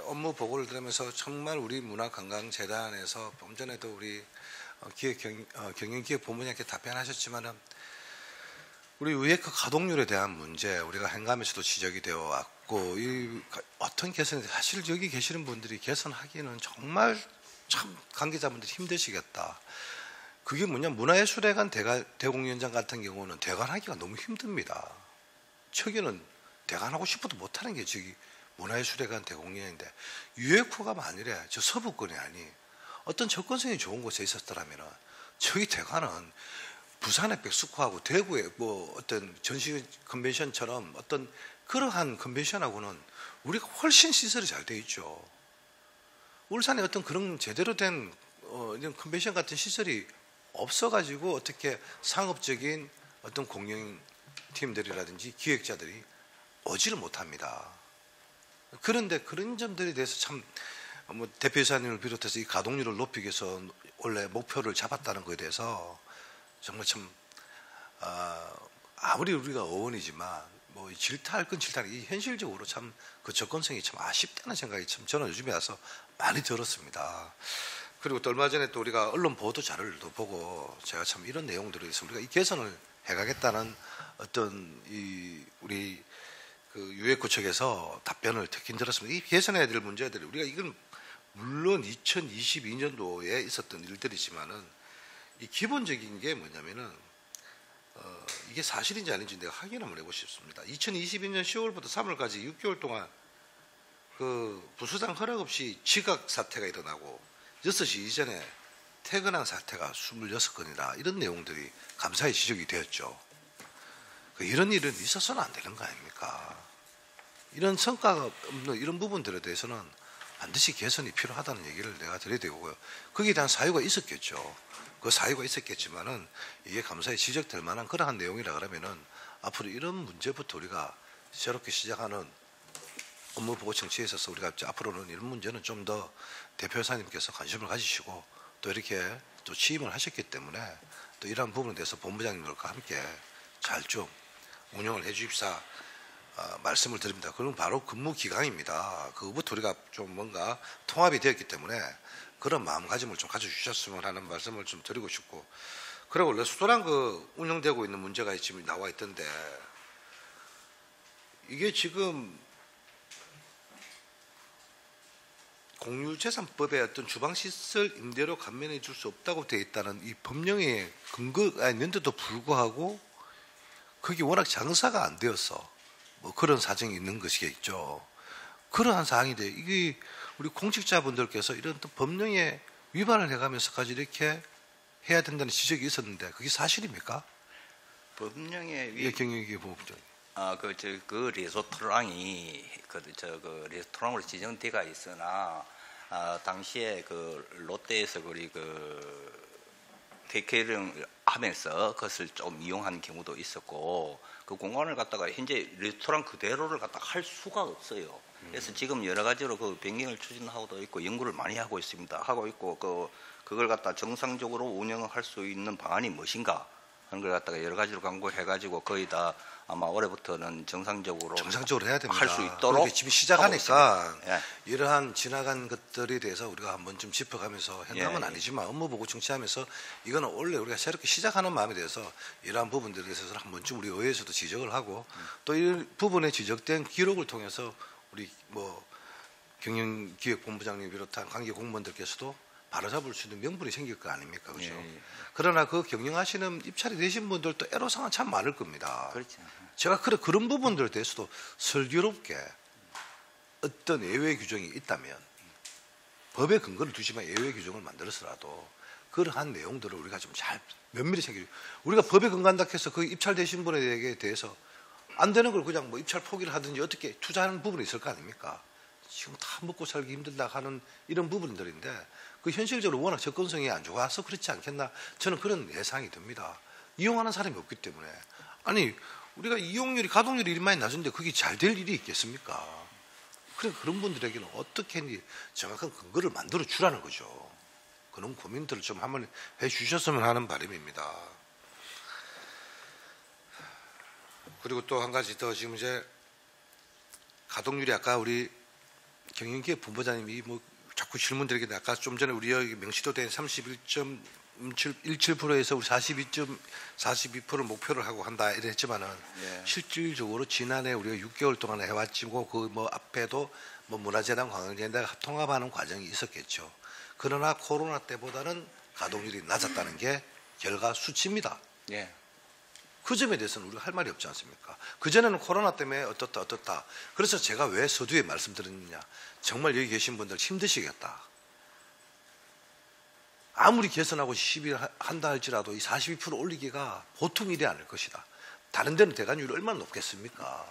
업무 보고를 들으면서 정말 우리 문화관광재단에서 좀 전에도 우리 경영기획본부장님께 답변하셨지만은 우리 의예크 가동률에 대한 문제 우리가 행감에서도 지적이 되어 왔고 이 어떤 개선이 사실 여기 계시는 분들이 개선하기는 정말 참 관계자분들이 힘드시겠다. 그게 뭐냐 문화예술회관 대공연장 같은 경우는 대관하기가 너무 힘듭니다. 저기는 대관하고 싶어도 못하는 게 저기 문화예술회관 대공연인데 UFO가 만일에 저 서부권이 아니 어떤 접근성이 좋은 곳에 있었더라면 저기 대관은 부산의 백스코하고 대구의 뭐 어떤 전시 컨벤션처럼 어떤 그러한 컨벤션하고는 우리가 훨씬 시설이 잘 돼 있죠. 울산에 어떤 그런 제대로 된 이런 컨벤션 같은 시설이 없어가지고 어떻게 상업적인 어떤 공연팀들이라든지 기획자들이 오지를 못합니다. 그런데 그런 점들에 대해서 참 뭐 대표이사님을 비롯해서 이 가동률을 높이기 위해서 원래 목표를 잡았다는 것에 대해서 정말 참 아무리 우리가 어원이지만 뭐 질타할 건 질타는 이 현실적으로 참 그 접근성이 참 아쉽다는 생각이 참 저는 요즘에 와서 많이 들었습니다. 그리고 또 얼마 전에 또 우리가 언론 보도 자료를 보고 제가 참 이런 내용들에 대해서 우리가 이 개선을 해가겠다는 어떤 이 우리 그 유해코 측에서 답변을 듣긴 들었습니다. 이 개선해야 될 문제들이 우리가 이건 물론 2022년도에 있었던 일들이지만은 이 기본적인 게 뭐냐면은 이게 사실인지 아닌지 내가 확인 한번 해보고 싶습니다. 2022년 10월부터 3월까지 6개월 동안 그 부수장 허락 없이 지각 사태가 일어나고 6시 이전에 퇴근한 사태가 26건이다. 이런 내용들이 감사에 지적이 되었죠. 이런 일은 있어서는 안 되는 거 아닙니까? 이런 성과가 없는 이런 부분들에 대해서는 반드시 개선이 필요하다는 얘기를 내가 드려야 되고요. 거기에 대한 사유가 있었겠죠. 그 사유가 있었겠지만은 이게 감사에 지적될 만한 그러한 내용이라 그러면은 앞으로 이런 문제부터 우리가 새롭게 시작하는 업무 보고 청취에 있어서 우리가 앞으로는 이런 문제는 좀 더 대표이사님께서 관심을 가지시고 또 이렇게 또 취임을 하셨기 때문에 또 이러한 부분에 대해서 본부장님들과 함께 잘 좀 운영을 해 주십사 말씀을 드립니다. 그럼 바로 근무 기간입니다. 그거부터 우리가 좀 뭔가 통합이 되었기 때문에 그런 마음가짐을 좀 가져주셨으면 하는 말씀을 좀 드리고 싶고 그리고 레스토랑 그 운영되고 있는 문제가 지금 나와 있던데 이게 지금 공유재산법에 어떤 주방시설 임대료 감면해 줄 수 없다고 되어 있다는 이 법령의 근거가 있는데도 불구하고 그게 워낙 장사가 안 되어서 뭐 그런 사정이 있는 것이겠죠. 그러한 사항인데 이게 우리 공직자분들께서 이런 또 법령에 위반을 해가면서까지 이렇게 해야 된다는 지적이 있었는데 그게 사실입니까?
법령에
예, 경영기획본부장.
그 레스토랑이 그 레스토랑으로 지정돼가 있으나 당시에 그 롯데에서 테이크를 하면서 그것을 좀 이용한 경우도 있었고 그 공간을 갖다가 현재 레스토랑 그대로를 갖다가 할 수가 없어요. 그래서 지금 여러 가지로 그 변경을 추진하고도 있고 연구를 많이 하고 있습니다. 하고 있고 그걸 갖다 정상적으로 운영할 수 있는 방안이 무엇인가 하는 걸 갖다가 여러 가지로 강구해가지고 거의 다 아마 올해부터는 정상적으로
해야 됩니다.
할 수 있도록
지금 시작하니까
예.
이러한 지나간 것들에 대해서 우리가 한번 좀 짚어가면서 현장은
예.
아니지만 업무 보고 정치하면서 이거는 원래 우리가 새롭게 시작하는 마음에 대해서 이러한 부분들에 대해서 한번쯤 우리 의회에서도 지적을 하고 또 이 부분에 지적된 기록을 통해서 우리 뭐 경영기획본부장님 비롯한 관계 공무원들께서도 바로잡을 수 있는 명분이 생길 거 아닙니까, 그렇죠?
예.
그러나 그 경영하시는 입찰이 되신 분들도 애로사항은 참 많을 겁니다.
그렇죠.
제가 그런 부분들에 대해서도 설교롭게 어떤 예외 규정이 있다면 법에 근거를 두지만 예외 규정을 만들어서라도 그러한 내용들을 우리가 좀 잘 면밀히 챙겨. 우리가 법에 근거한다 해서 그 입찰되신 분에 대해서 안 되는 걸 그냥 뭐 입찰 포기를 하든지 어떻게 투자하는 부분이 있을 거 아닙니까? 지금 다 먹고 살기 힘들다 하는 이런 부분들인데 그 현실적으로 워낙 접근성이 안 좋아서 그렇지 않겠나 저는 그런 예상이 듭니다. 이용하는 사람이 없기 때문에 아니 우리가 이용률이 가동률이 이리 많이 낮은데 그게 잘 될 일이 있겠습니까? 그런 분들에게는 어떻게 정확한 근거를 만들어 주라는 거죠. 그런 고민들을 좀 한번 해 주셨으면 하는 바람입니다. 그리고 또 한 가지 더 지금 이제 가동률이 아까 우리 경영기획 본부장님이 뭐 자꾸 질문 드리겠는데 아까 좀 전에 우리 여기 명시도 된 31.17%에서 우리 42%를 목표를 하고 한다 이랬지만은
예.
실질적으로 지난해 우리가 6개월 동안 해왔지고 그 뭐 앞에도 뭐 문화재단 관광재단 통합하는 과정이 있었겠죠. 그러나 코로나 때보다는 가동률이 낮았다는 게 결과 수치입니다.
예.
그 점에 대해서는 우리가 할 말이 없지 않습니까? 그전에는 코로나 때문에 어떻다. 그래서 제가 왜 서두에 말씀드렸느냐. 정말 여기 계신 분들 힘드시겠다. 아무리 개선하고 시비를 한다 할지라도 이 42% 올리기가 보통 일이 아닐 것이다. 다른 데는 대관율이 얼마나 높겠습니까?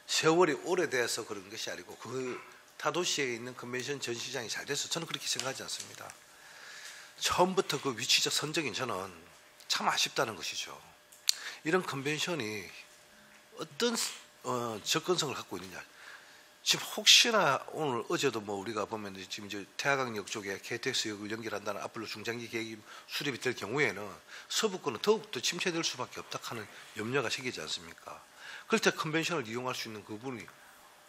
세월이 오래돼서 그런 것이 아니고 그 타도시에 있는 컨벤션 전시장이 잘 돼서 저는 그렇게 생각하지 않습니다. 처음부터 그 위치적 선정인 저는 참 아쉽다는 것이죠. 이런 컨벤션이 어떤 접근성을 갖고 있느냐. 지금 혹시나 오늘 어제도 뭐 우리가 보면 지금 이제 태화강역 쪽에 KTX역을 연결한다는 앞으로 중장기 계획이 수립이 될 경우에는 서부권은 더욱더 침체될 수밖에 없다 하는 염려가 생기지 않습니까? 그럴 때 컨벤션을 이용할 수 있는 그 부분이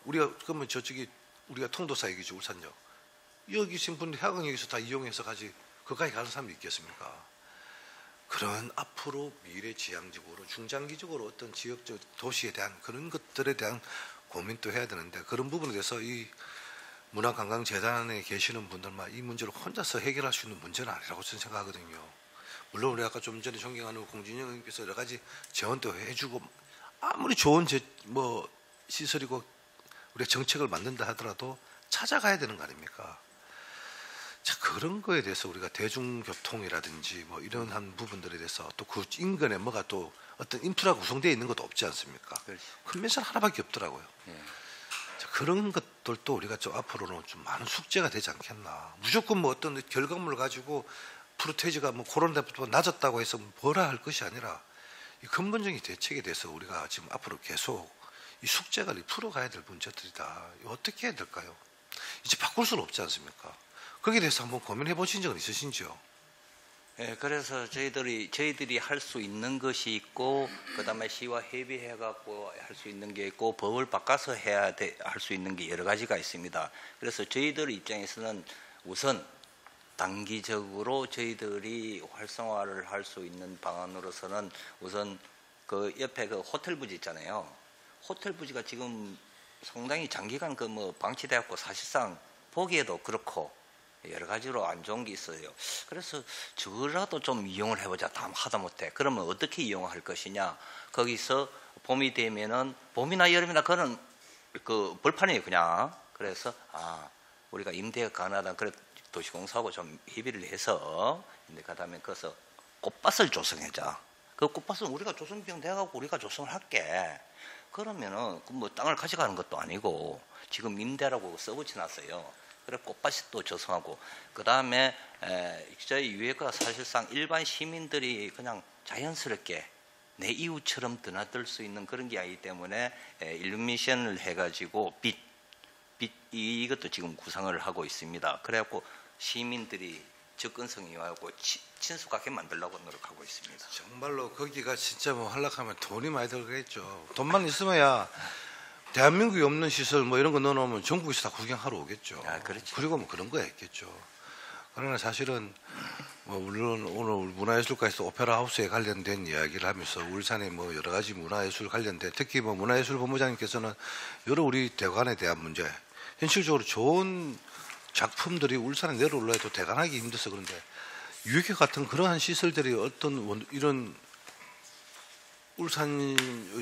우리가 그러면 저쪽이 우리가 통도사역이죠, 울산역. 여기 계신 분들 태화강역에서 다 이용해서 거기까지 가는 사람이 있겠습니까? 그런 앞으로 미래지향적으로 중장기적으로 어떤 지역적 도시에 대한 그런 것들에 대한 고민도 해야 되는데 그런 부분에 대해서 이 문화관광재단에 계시는 분들만 이 문제를 혼자서 해결할 수 있는 문제는 아니라고 저는 생각하거든요. 물론 우리 아까 좀 전에 존경하는 공진영 의원께서 여러 가지 제언도 해주고 아무리 좋은 시설이고 우리가 정책을 만든다 하더라도 찾아가야 되는 거 아닙니까? 자, 그런 거에 대해서 우리가 대중교통이라든지 뭐 이런 한 부분들에 대해서 또 그 인근에 뭐가 또 어떤 인프라가 구성되어 있는 것도 없지 않습니까?
그렇죠.
컨벤션 하나밖에 없더라고요.
예.
자, 그런 것들도 우리가 좀 앞으로는 좀 많은 숙제가 되지 않겠나. 무조건 뭐 어떤 결과물을 가지고 프로테이지가 뭐 코로나 때부터 낮았다고 해서 뭐라 할 것이 아니라 이 근본적인 대책에 대해서 우리가 지금 앞으로 계속 이 숙제가 풀어가야 될 문제들이다. 이거 어떻게 해야 될까요? 이제 바꿀 수는 없지 않습니까? 거기에 대해서 한번 고민해 보신 적은 있으신지요?
예, 그래서 저희들이 할 수 있는 것이 있고, 그 다음에 시와 협의해갖고 할 수 있는 게 있고, 법을 바꿔서 할 수 있는 게 여러 가지가 있습니다. 그래서 저희들 입장에서는 우선 단기적으로 저희들이 활성화를 할 수 있는 방안으로서는 우선 그 옆에 그 호텔 부지 있잖아요. 호텔 부지가 지금 상당히 장기간 방치되었고 사실상 보기에도 그렇고 여러 가지로 안 좋은 게 있어요. 그래서 저라도 좀 이용을 해보자. 하다못해. 그러면 어떻게 이용할 것이냐. 거기서 봄이 되면은 봄이나 여름이나 그런 그 벌판이에요, 그냥. 그래서 우리가 임대가 가능하다. 그래 도시공사하고 좀 협의를 해서 그다음에 거기서 꽃밭을 조성하자. 그 꽃밭은 우리가 조성병 돼가고 우리가 조성을 할게. 그러면은 뭐 땅을 가져가는 것도 아니고 지금 임대라고 써붙여놨어요. 그래 꽃밭이 또 조성하고 그 다음에 저희 유해가 사실상 일반 시민들이 그냥 자연스럽게 내 이웃처럼 드나들 수 있는 그런 게 아니기 때문에 일루미션을 해가지고 빛 이것도 지금 구상을 하고 있습니다. 그래갖고 시민들이 접근성이 하고 친숙하게 만들려고 노력하고 있습니다.
정말로 거기가 진짜 뭐 하려면 돈이 많이 들겠죠. 돈만 있으면야 대한민국에 없는 시설 뭐 이런 거 넣어놓으면 전국에서 다 구경하러 오겠죠.
아, 그렇죠.
그리고 뭐 그런 거 했겠죠. 그러나 사실은 뭐 물론 오늘 문화예술가에서 오페라 하우스에 관련된 이야기를 하면서 울산의 뭐 여러 가지 문화예술 관련된 특히 뭐 문화예술 본부장님께서는 여러 우리 대관에 대한 문제 현실적으로 좋은 작품들이 울산에 내려올라 해도 대관하기 힘들어서 그런데 유해교 같은 그러한 시설들이 어떤 이런 울산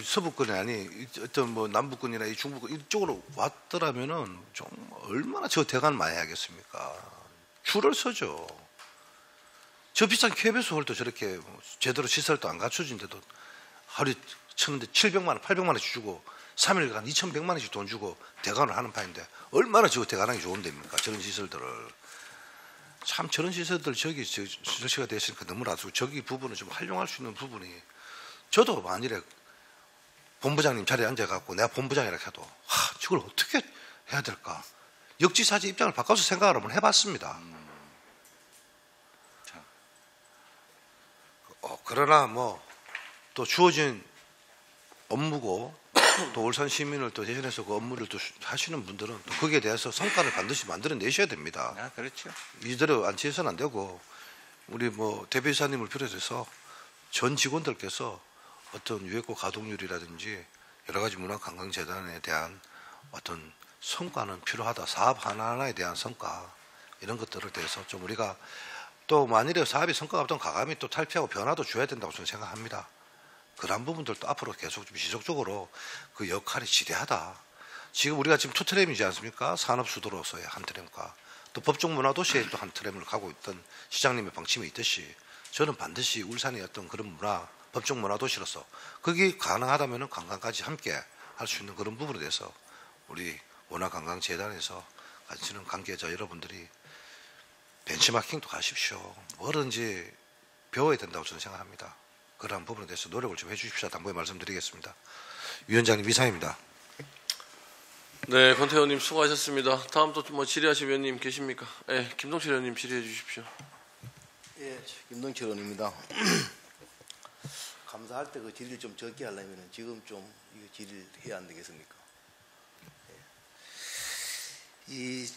서부권이 아니 어떤 뭐 남부권이나 이 중부권 이쪽으로 왔더라면은 좀 얼마나 저 대관 많이 하겠습니까? 줄을 서죠. 저 비싼 KBS 홀도 저렇게 제대로 시설도 안 갖춰진데도 하루에 쳤는데 700만 원, 800만 원씩 주고 3일간 2,100만 원씩 돈 주고 대관을 하는 판인데 얼마나 저거 대관하기 좋은 데입니까? 저런 시설들을. 참 저런 시설들 저기 저시가 됐으니까 너무나 저기 부분은 좀 활용할 수 있는 부분이 저도 만일에 본부장님 자리에 앉아갖고 내가 본부장이라 해도 저걸 어떻게 해야 될까? 역지사지 입장을 바꿔서 생각을 한번 해봤습니다. 그러나 뭐 또 주어진 업무고 또 울산 시민을 또 대신해서 그 업무를 또 하시는 분들은 또 거기에 대해서 성과를 반드시 만들어내셔야 됩니다.
아, 그렇죠.
이대로 안치해서는 안 되고 우리 뭐 대표이사님을 비롯해서 전 직원들께서 어떤 유해고 가동률이라든지 여러 가지 문화관광재단에 대한 어떤 성과는 필요하다. 사업 하나하나에 대한 성과 이런 것들을 대해서 좀 우리가 또 만일에 사업이 성과가 없던 가감히 또 탈피하고 변화도 줘야 된다고 저는 생각합니다. 그런 부분들도 앞으로 계속 좀 지속적으로 그 역할이 지대하다. 지금 우리가 지금 투 트램이지 않습니까? 산업수도로서의 한 트램과 또 법정문화도시에 또 한 트램을 가고 있던 시장님의 방침이 있듯이 저는 반드시 울산의 어떤 그런 문화, 법정문화도시로서 그게 가능하다면 관광까지 함께 할 수 있는 그런 부분에 대해서 우리 문화관광재단에서 가지는 관계자 여러분들이 벤치마킹도 가십시오. 뭐든지 배워야 된다고 저는 생각합니다. 그러한 부분에 대해서 노력을 좀 해주십시오. 당부에 말씀드리겠습니다. 위원장님 이상입니다.
네, 권태 의원님 수고하셨습니다. 다음 또 뭐 질의하실 의원님 계십니까? 네, 김동철 의원님 질의해 주십시오.
예, 김동철 의원입니다. 감사할 때 그 질의를 좀 적게 하려면 지금 좀 이거 질의를 해야 안 되겠습니까? 예. 이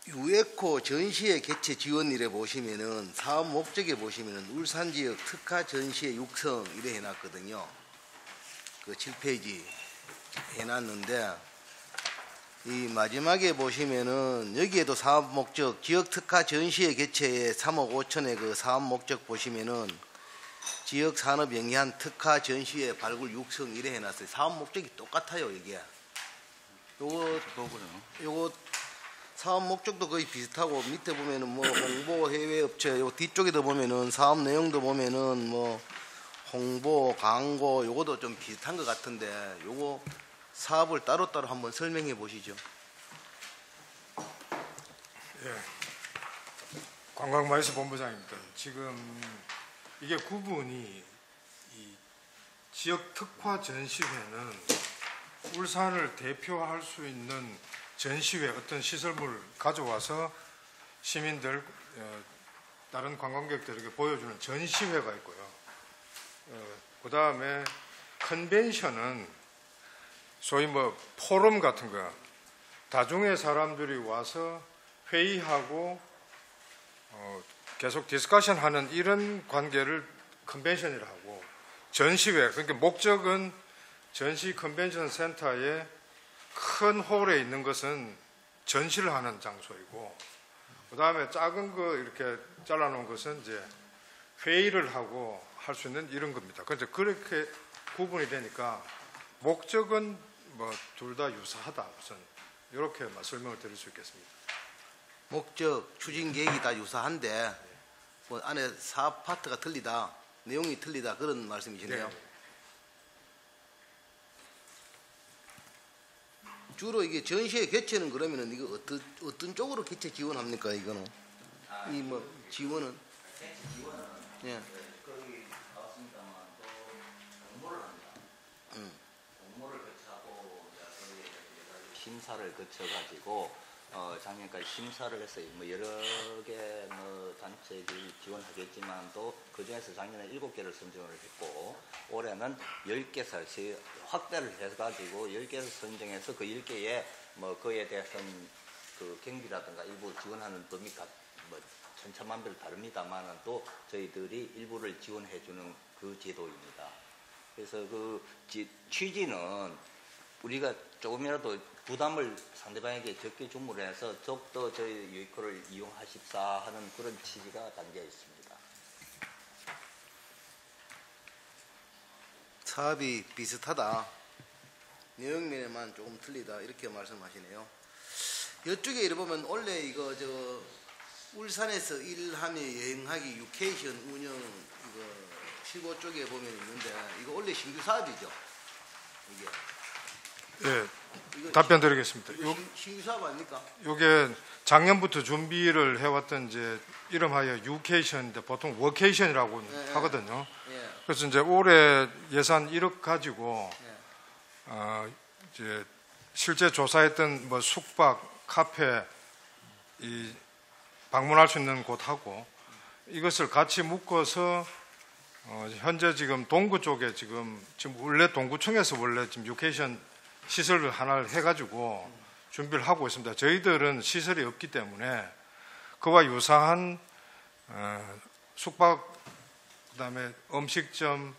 유에코 전시회 개최 지원일에 보시면은 사업 목적에 보시면은 울산 지역 특화 전시회 육성 이래 해놨거든요. 그 7페이지 해놨는데 이 마지막에 보시면은 여기에도 사업 목적 지역 특화 전시회 개최에 3억 5천의 그 사업 목적 보시면은 지역 산업 영위한 특화 전시회 발굴 육성 이래 해놨어요. 사업 목적이 똑같아요 이게. 요거 사업 목적도 거의 비슷하고 밑에 보면은 뭐 홍보 해외 업체 요 뒤쪽에도 보면은 사업 내용도 보면은 뭐 홍보 광고 요거도 좀 비슷한 것 같은데 요거 사업을 따로따로 한번 설명해 보시죠.
예. 관광마이스 본부장입니다. 지금 이게 구분이 이 지역 특화 전시회는 울산을 대표할 수 있는 전시회 어떤 시설물을 가져와서 시민들 다른 관광객들에게 보여주는 전시회가 있고요. 그 다음에 컨벤션은 소위 뭐 포럼 같은 거 다중의 사람들이 와서 회의하고 계속 디스커션하는 이런 관계를 컨벤션이라 하고 전시회 그러니까 목적은 전시 컨벤션 센터에 큰 홀에 있는 것은 전시를 하는 장소이고 그 다음에 작은 거 이렇게 잘라놓은 것은 이제 회의를 하고 할 수 있는 이런 겁니다. 그래서 그렇게 구분이 되니까 목적은 뭐 둘 다 유사하다 우선 이렇게 설명을 드릴 수 있겠습니다.
목적 추진 계획이 다 유사한데 뭐 안에 사업 파트가 틀리다. 내용이 틀리다 그런 말씀이시네요.
네.
주로 이게 전시회 개최는 그러면은 이거 어떤 쪽으로 개최 지원합니까? 이거는 이 뭐 지원은 예.
거기 나왔습니다만 또 공모를 합니다. 공모를 거쳐하고 거기에 심사를 거쳐가지고 작년까지 심사를 했어요. 뭐 여러 개 뭐 단체들이 지원하겠지만 또 그 중에서 작년에 7개를 선정을 했고 올해는 10개 확대를 해가지고 10개를 선정해서 그 10개에 뭐 그에 대해서는 그 경비라든가 일부 지원하는 범위가 뭐 천차만별 다릅니다만은 또 저희들이 일부를 지원해주는 그 제도입니다. 그래서 그 취지는 우리가 조금이라도 부담을 상대방에게 적게 주문해서 더욱더 저희 유이코를 이용하십사 하는 그런 취지가 담겨 있습니다.
사업이 비슷하다. 내용면에만 조금 틀리다 이렇게 말씀하시네요. 이쪽에 이래 보면 원래 이거 저 울산에서 일하며 여행하기 유케이션 운영 이거 15쪽에 보면 있는데 이거 원래 신규 사업이죠. 이게.
예,
이거
답변 드리겠습니다.
신규 사업 아닙니까?
요게 작년부터 준비를 해왔던 이제 이름하여 유케이션인데 보통 워케이션이라고
네,
하거든요.
예.
그래서 이제 올해 예산 1억 가지고
예.
이제 실제 조사했던 뭐 숙박, 카페 이 방문할 수 있는 곳하고 이것을 같이 묶어서 현재 지금 동구 쪽에 지금 원래 동구청에서 원래 지금 유케이션 시설을 하나를 해가지고 준비를 하고 있습니다. 저희들은 시설이 없기 때문에 그와 유사한 숙박, 그다음에 음식점,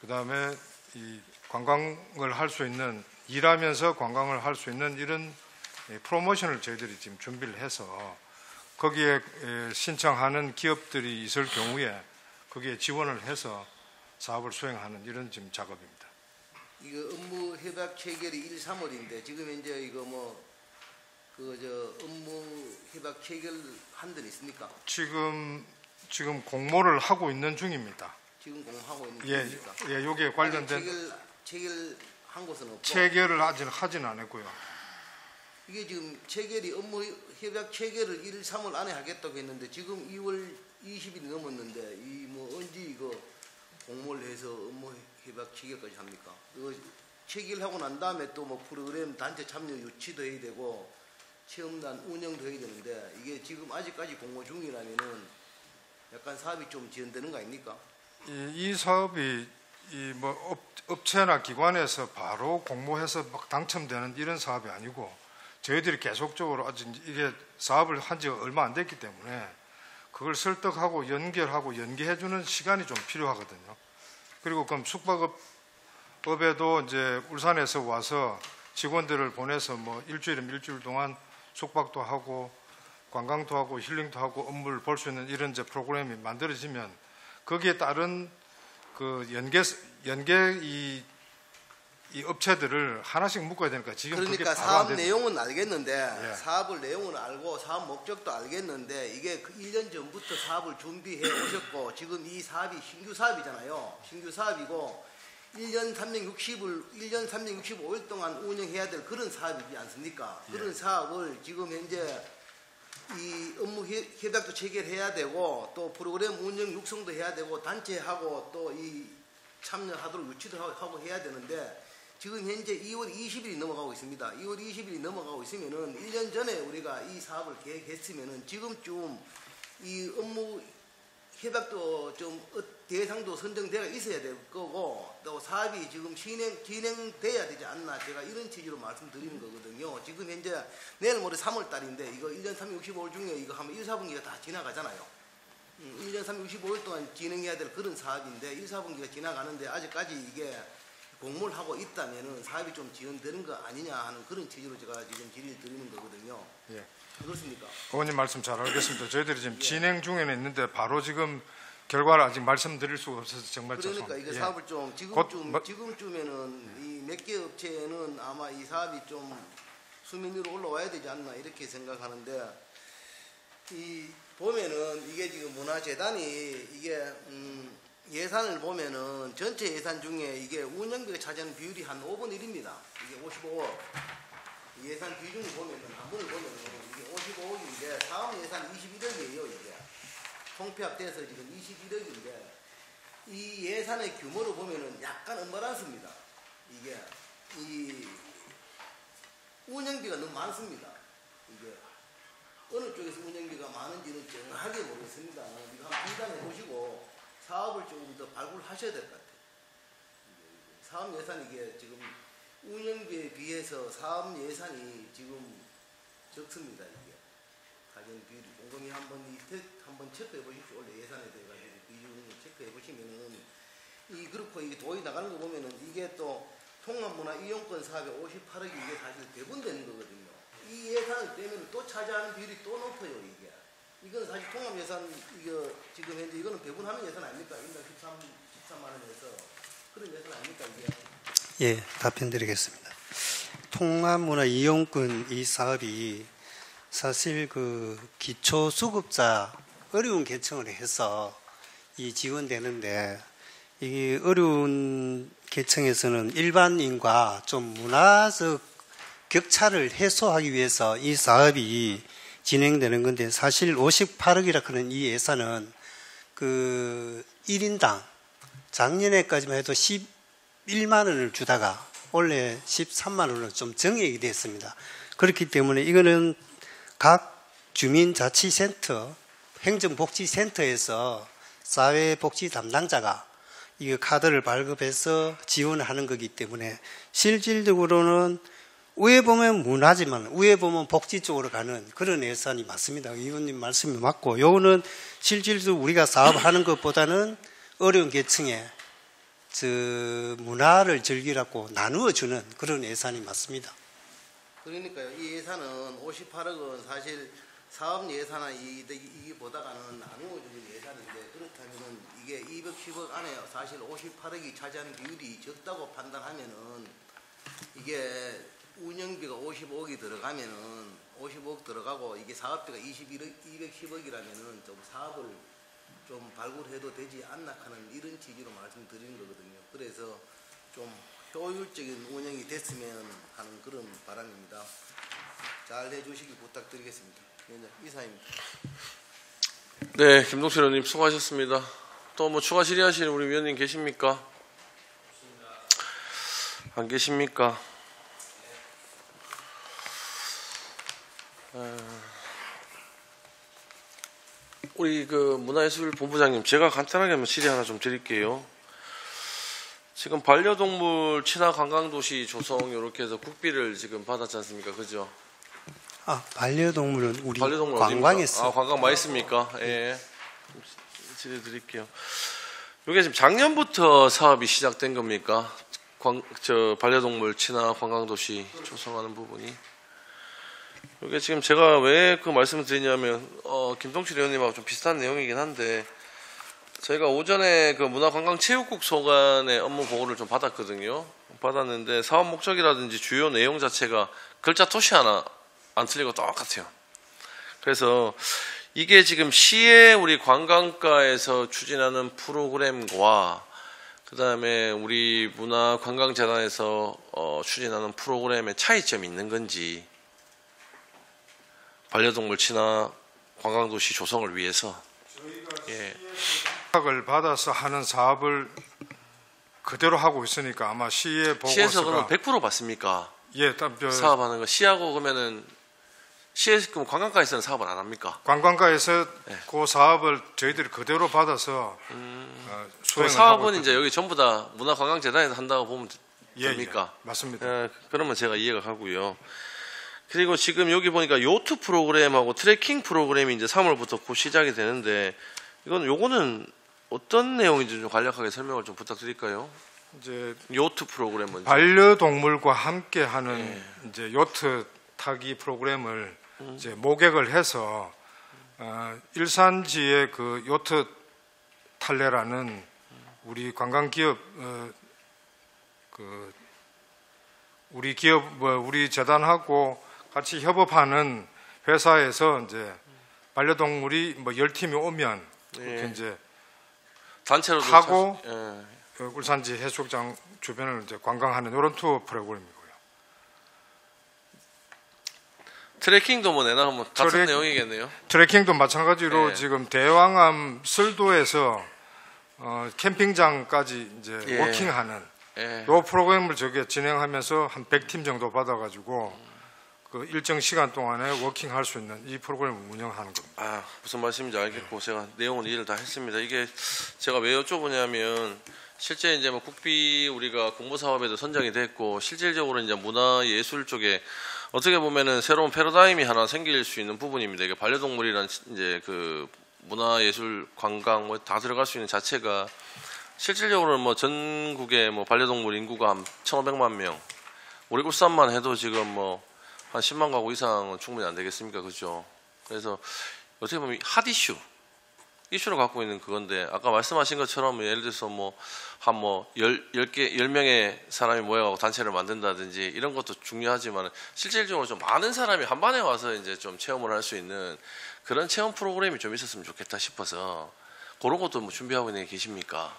그다음에 이 관광을 할 수 있는 일하면서 관광을 할 수 있는 이런 프로모션을 저희들이 지금 준비를 해서 거기에 신청하는 기업들이 있을 경우에 거기에 지원을 해서 사업을 수행하는 이런 지금 작업입니다.
이거 업무 협약 체결이 1, 3월인데 지금 이제 이거 뭐 그 저 업무 협약 체결한 데는 있습니까?
지금 공모를 하고 있는 중입니다.
지금 공하고 있는
예,
중입니까?
예, 여기에 관련된
체결한 곳은 없고
체결을 아직 하진 않았고요.
이게 지금 체결이 업무 협약 체결을 1, 3월 안에 하겠다고 했는데 지금 2월 20일이 넘었는데 이 뭐 언제 이거 공모를 해서 업무 협약 체결까지 합니까? 이거 체결하고 난 다음에 또 뭐 프로그램 단체 참여 유치도 해야 되고 체험단 운영도 해야 되는데 이게 지금 아직까지 공모 중이라면은 약간 사업이 좀 지연되는 거 아닙니까?
이 사업이 이 뭐 업체나 기관에서 바로 공모해서 막 당첨되는 이런 사업이 아니고 저희들이 계속적으로 아직 이게 사업을 한 지 얼마 안 됐기 때문에 그걸 설득하고 연결하고 연계해주는 시간이 좀 필요하거든요. 그리고 그럼 숙박업에도 이제 울산에서 와서 직원들을 보내서 뭐 일주일이면 일주일 동안 숙박도 하고 관광도 하고 힐링도 하고 업무를 볼 수 있는 이런 이제 프로그램이 만들어지면 거기에 따른 그 연계 이 업체들을 하나씩 묶어야 되니까 지금
그러니까
그게 바로 안
사업
됩니다.
내용은 알겠는데
예.
사업을 내용은 알고 사업 목적도 알겠는데 이게 그 1년 전부터 사업을 준비해 오셨고 지금 이 사업이 신규 사업이잖아요. 신규 사업이고 1년 365일 동안 운영해야 될 그런 사업이지 않습니까?
예.
그런 사업을 지금 현재 이 업무 협약도 체결해야 되고 또 프로그램 운영 육성도 해야 되고 단체하고 또 이 참여하도록 유치도 하고 해야 되는데 지금 현재 2월 20일이 넘어가고 있습니다. 2월 20일이 넘어가고 있으면은 1년 전에 우리가 이 사업을 계획했으면은 지금쯤 이 업무 협약도 좀 대상도 선정되어 있어야 될 거고 또 사업이 지금 진행돼야 되지 않나 제가 이런 취지로 말씀드리는 거거든요. 지금 현재 내일 모레 3월 달인데 이거 1년 365일 중에 이거 하면 1, 4분기가 다 지나가잖아요. 1년 365일 동안 진행해야 될 그런 사업인데 1, 4분기가 지나가는데 아직까지 이게 공모를 하고 있다면은 사업이 좀 지연되는 거 아니냐 하는 그런 취지로 제가 지금 질의를 드리는 거거든요.
예.
그렇습니까?
의원님 말씀 잘 알겠습니다. 저희들이 지금
예.
진행 중에는 있는데 바로 지금 결과를 아직 말씀드릴 수가 없어서 정말
그러니까
죄송합니다.
이거
예.
사업을 좀 지금쯤에는 이 몇 개 업체는 아마 이 사업이 좀 수면 위로 올라와야 되지 않나 이렇게 생각하는데 이 보면은 이게 지금 문화재단이 이게 예산을 보면은 전체 예산 중에 이게 운영비가 차지하는 비율이 한 5분 1입니다. 이게 55억. 예산 비중을 보면은 한분을 보면은 이게 55억인데 사업 예산 21억이에요. 이게 통폐합돼서 지금 21억인데 이 예산의 규모를 보면은 약간 언밸런스입니다. 이게 이 운영비가 너무 많습니다. 이게 어느 쪽에서 운영비가 많은지는 정확하게 모르겠습니다. 이거 한번 판단해 보시고 사업을 조금 더 발굴하셔야 될 것 같아요. 사업 예산이 이게 지금 운영비에 비해서 사업 예산이 지금 적습니다. 이게 가전 비율이 꼼꼼히 한번 체크해 보십시오. 원래 예산에 대해 가지고 비중을 체크해 보시면은 이 그렇고 이게 돈이 나가는 거 보면은 이게 또 통합문화 이용권 사업에 58억이 이게 사실 배분되는 거거든요. 이 예산을 빼면 또 차지하는 비율이 또 높아요. 이게 이건 사실 통합 예산 이거 지금 현재 이거는 배분하는 예산 아닙니까? 인당 13만 원에서 그런 예산 아닙니까 이게?
예, 답변드리겠습니다. 통합문화 이용권 이 사업이 사실 그 기초수급자 어려운 계층을 해서 이 지원되는데 이 어려운 계층에서는 일반인과 좀 문화적 격차를 해소하기 위해서 이 사업이 진행되는 건데 사실 58억이라 하는 이 예산은 그 1인당 작년에까지만 해도 11만 원을 주다가 원래 13만 원으로 좀 정액이 됐습니다. 그렇기 때문에 이거는 각 주민자치센터, 행정복지센터에서 사회복지 담당자가 이 카드를 발급해서 지원을 하는 거기 때문에 실질적으로는 위에 보면 문화지만 위에 보면 복지 쪽으로 가는 그런 예산이 맞습니다. 의원님 말씀이 맞고 요거는 실질적으로 우리가 사업하는 것보다는 어려운 계층에 저 문화를 즐기라고 나누어 주는 그런 예산이 맞습니다.
그러니까요. 이 예산은 58억은 사실 사업 예산은 이보다가는 나누어 주는 예산인데 그렇다면은 이게 210억 안에 사실 58억이 차지하는 비율이 적다고 판단하면은 이게 운영비가 55억이 들어가면은 55억 들어가고 이게 사업비가 210억이라면은 좀 사업을 좀 발굴해도 되지 않나 하는 이런 취지로 말씀드리는 거거든요. 그래서 좀 효율적인 운영이 됐으면 하는 그런 바람입니다. 잘 해주시기 부탁드리겠습니다. 이사입니다.
네, 김동철 의원님 수고하셨습니다. 또 뭐 추가 질의하시는 우리 위원님 계십니까? 안 계십니까? 우리 그 문화예술본부장님, 제가 간단하게 한번 질의 하나 좀 드릴게요. 지금 반려동물 친화 관광도시 조성 이렇게 해서 국비를 지금 받았지 않습니까? 그죠?
아, 반려동물은 우리
반려동물
관광했어요.
아, 관광 많이 했습니까? 예. 질의 드릴게요. 이게 지금 작년부터 사업이 시작된 겁니까? 반려동물 친화 관광도시 조성하는 부분이. 이게 지금 제가 왜 그 말씀을 드리냐면, 김동철 의원님하고 좀 비슷한 내용이긴 한데, 저희가 오전에 그 문화관광체육국 소관의 업무 보고를 좀 받았거든요. 받았는데 사업 목적이라든지 주요 내용 자체가 글자 토시 하나 안 틀리고 똑같아요. 그래서 이게 지금 시의 우리 관광과에서 추진하는 프로그램과 그 다음에 우리 문화관광재단에서 추진하는 프로그램의 차이점이 있는 건지, 반려동물 친화 관광도시 조성을 위해서 예.
을 받아서 하는 사업을 그대로 하고 있으니까 아마 시의 보고서가
시에서 그러면 100% 받습니까?
예,
사업하는 거 시하고 그러면은 시에서 그럼 관광과에서는 사업을 안 합니까?
관광가에서
네.
그 사업을 저희들이 그대로 받아서 수행을
사업은
하고
이제 여기 전부 다 문화관광재단에서 한다고 보면 됩니까?
예, 맞습니다.
그러면 제가 이해가 가고요. 그리고 지금 여기 보니까 요트 프로그램하고 트레킹 프로그램이 이제 3월부터 곧 시작이 되는데 요거는 어떤 내용인지 좀 간략하게 설명을 좀 부탁드릴까요?
이제
요트 프로그램은
반려동물과 함께하는 이제 요트 타기 프로그램을 이제 모객을 해서 일산지의 그 요트 탈레라는 우리 관광기업 우리 재단하고 같이 협업하는 회사에서 이제 반려동물이 뭐 10팀이 오면 그렇게 이제
단체로도
타고
예.
그 울산지 해수욕장 주변을 이제 관광하는 이런 투어 프로그램이고요.
트레킹도 뭐 내놔면 같은
트레-
내용이겠네요.
트레킹도 마찬가지로
예.
지금 대왕암 설도에서 캠핑장까지 이제
예.
워킹하는
예.
요 프로그램을 저게 진행하면서 한 100팀 정도 받아가지고 그 일정 시간 동안에 워킹할 수 있는 이 프로그램을 운영하는 겁니다.
아, 무슨 말씀인지 알겠고 제가 내용은 이해를 다 했습니다. 이게 제가 왜 여쭤보냐면 실제 이제 뭐 국비 우리가 공모 사업에도 선정이 됐고 실질적으로 이제 문화 예술 쪽에 어떻게 보면은 새로운 패러다임이 하나 생길 수 있는 부분입니다. 이게 반려동물이란 이제 그 문화 예술 관광 뭐 다 들어갈 수 있는 자체가 실질적으로는 뭐 전국에 뭐 반려동물 인구가 한 1,500만 명, 우리 울산만 해도 지금 뭐 한 10만 가구 이상은 충분히 안 되겠습니까? 그죠? 그래서 어떻게 보면 핫 이슈를 갖고 있는 그건데 아까 말씀하신 것처럼 예를 들어서 뭐 한 뭐 10명의 사람이 모여가고 단체를 만든다든지 이런 것도 중요하지만 실질적으로 좀 많은 사람이 한 번에 와서 이제 좀 체험을 할 수 있는 그런 체험 프로그램이 좀 있었으면 좋겠다 싶어서 그런 것도 뭐 준비하고 있는 게 계십니까?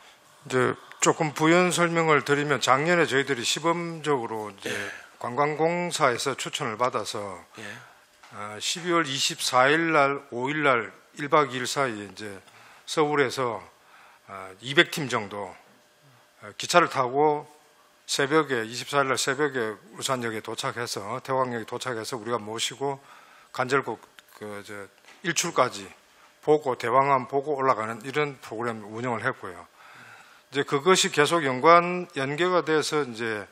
이제 조금 부연 설명을 드리면 작년에 저희들이 시범적으로 이제 관광공사에서 추천을 받아서
예.
12월 24일 날, 5일 날 1박 2일 사이에 이제 서울에서 200팀 정도 기차를 타고 새벽에 24일 날 새벽에 울산역에 도착해서 대왕역에 도착해서 우리가 모시고 간절곶 그 이제 일출까지 보고 대왕암 보고 올라가는 이런 프로그램 운영을 했고요. 이제 그것이 계속 연계가 돼서 이제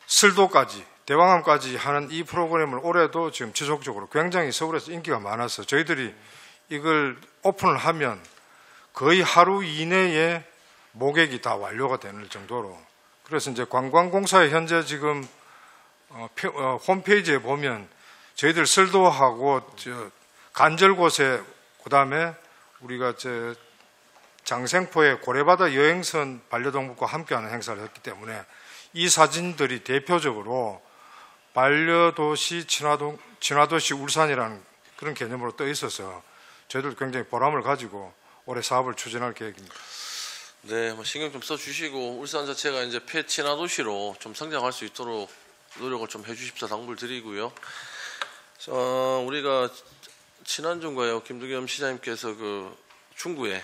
설도까지 대왕암까지 하는 이 프로그램을 올해도 지금 지속적으로 굉장히 서울에서 인기가 많아서 저희들이 이걸 오픈을 하면 거의 하루 이내에 모객이 다 완료가 되는 정도로 그래서 이제 관광공사에 현재 지금 홈페이지에 보면 저희들 설도하고 간절곶에 그다음에 우리가 장생포의 고래바다 여행선 반려동물과 함께하는 행사를 했기 때문에 이 사진들이 대표적으로 반려도시 친화도시 울산이라는 그런 개념으로 떠 있어서 저희들 굉장히 보람을 가지고 올해 사업을 추진할 계획입니다.
네, 뭐 신경 좀 써주시고 울산 자체가 이제 폐친화 도시로 좀 성장할 수 있도록 노력을 좀 해주십사 당부를 드리고요. 우리가 지난주인가요, 김두겸 시장님께서 그 중구에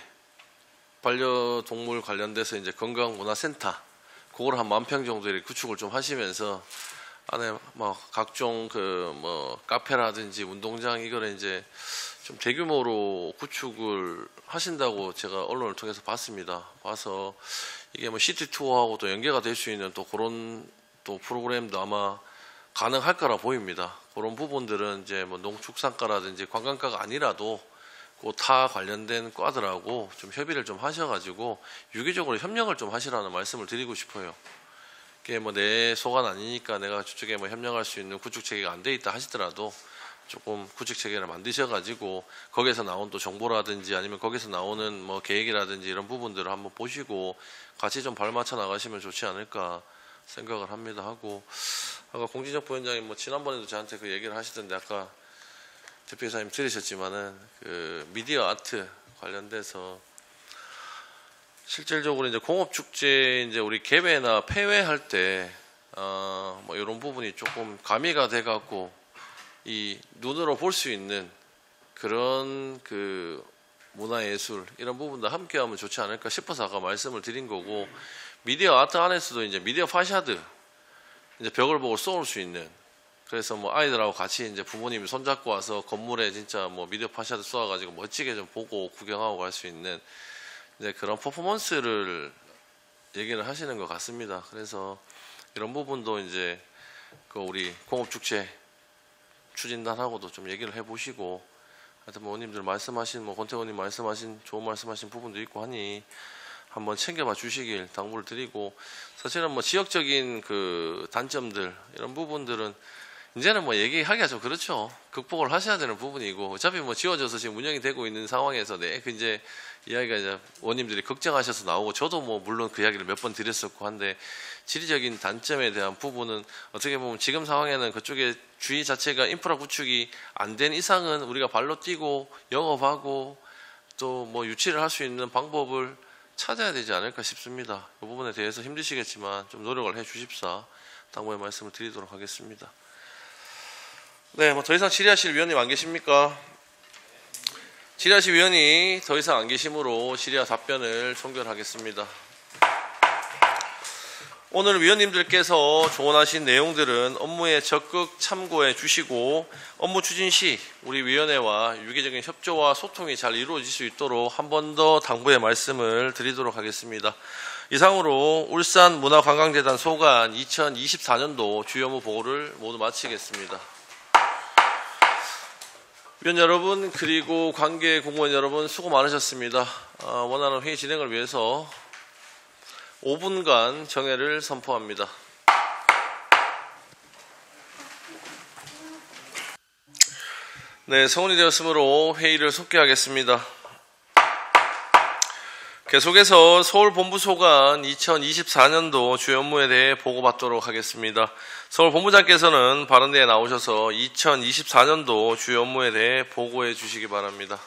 반려동물 관련돼서 이제 건강문화센터 그걸 한 10,000평 정도 이렇게 구축을 좀 하시면서 안에 뭐 각종 그 뭐 카페라든지 운동장 이거를 이제 좀 대규모로 구축을 하신다고 제가 언론을 통해서 봤습니다. 봐서 이게 뭐 시티 투어하고 또 연계가 될 수 있는 또 그런 또 프로그램도 아마 가능할 거라 보입니다. 그런 부분들은 이제 뭐 농축산과라든지 관광과가 아니라도 그 타 관련된 과들하고 좀 협의를 좀 하셔가지고 유기적으로 협력을 좀 하시라는 말씀을 드리고 싶어요. 그게 뭐 내 소관 아니니까 내가 저쪽에 뭐 협력할 수 있는 구축 체계가 안 돼 있다 하시더라도 조금 구축 체계를 만드셔가지고 거기에서 나온 또 정보라든지 아니면 거기서 나오는 뭐 계획이라든지 이런 부분들을 한번 보시고 같이 좀 발맞춰 나가시면 좋지 않을까 생각을 합니다. 하고 아까 공진혁 부위원장님 뭐 지난번에도 저한테 그 얘기를 하시던데 아까 대표이사님 들으셨지만은 그 미디어 아트 관련돼서 실질적으로 이제 공업축제 이제 우리 개회나 폐회할 때 뭐 이런 부분이 조금 가미가 돼갖고 이 눈으로 볼 수 있는 그런 그 문화예술 이런 부분도 함께하면 좋지 않을까 싶어서 아까 말씀을 드린 거고 미디어 아트 안에서도 이제 미디어 파샤드 이제 벽을 보고 쏘올 수 있는 그래서 뭐 아이들하고 같이 이제 부모님이 손잡고 와서 건물에 진짜 뭐 미디어 파샤드 쏘아가지고 멋지게 좀 보고 구경하고 갈 수 있는 이제 그런 퍼포먼스를 얘기를 하시는 것 같습니다. 그래서 이런 부분도 이제 그 우리 공업축제 추진단하고도 좀 얘기를 해보시고 하여튼 뭐 의원님들 말씀하신 뭐 권태 의원님 말씀하신 좋은 말씀하신 부분도 있고 하니 한번 챙겨봐 주시길 당부를 드리고 사실은 뭐 지역적인 그 단점들 이런 부분들은 이제는 뭐 얘기하기가 좀 그렇죠. 극복을 하셔야 되는 부분이고 어차피 뭐 지워져서 지금 운영이 되고 있는 상황에서 그 이제 이야기가 이제 의원님들이 걱정하셔서 나오고 저도 뭐 물론 그 이야기를 몇 번 드렸었고 한데 지리적인 단점에 대한 부분은 어떻게 보면 지금 상황에는 그쪽에 주위 자체가 인프라 구축이 안 된 이상은 우리가 발로 뛰고 영업하고 또 뭐 유치를 할 수 있는 방법을 찾아야 되지 않을까 싶습니다. 이 부분에 대해서 힘드시겠지만 좀 노력을 해 주십사 당부의 말씀을 드리도록 하겠습니다. 네, 뭐 더 이상 질의하실 위원님 안 계십니까? 질의하실 위원이 더 이상 안 계시므로 질의와 답변을 종결하겠습니다. 오늘 위원님들께서 조언하신 내용들은 업무에 적극 참고해 주시고 업무 추진 시 우리 위원회와 유기적인 협조와 소통이 잘 이루어질 수 있도록 한 번 더 당부의 말씀을 드리도록 하겠습니다. 이상으로 울산문화관광재단 소관 2024년도 주요 업무 보고를 모두 마치겠습니다. 위원 여러분 그리고 관계 공무원 여러분 수고 많으셨습니다. 원활한 회의 진행을 위해서 5분간 정회를 선포합니다. 네, 성원이 되었으므로 회의를 속개하겠습니다. 계속해서 서울본부소관 2024년도 주요 업무에 대해 보고받도록 하겠습니다. 서울본부장께서는 발언대에 나오셔서 2024년도 주요 업무에 대해 보고해 주시기 바랍니다.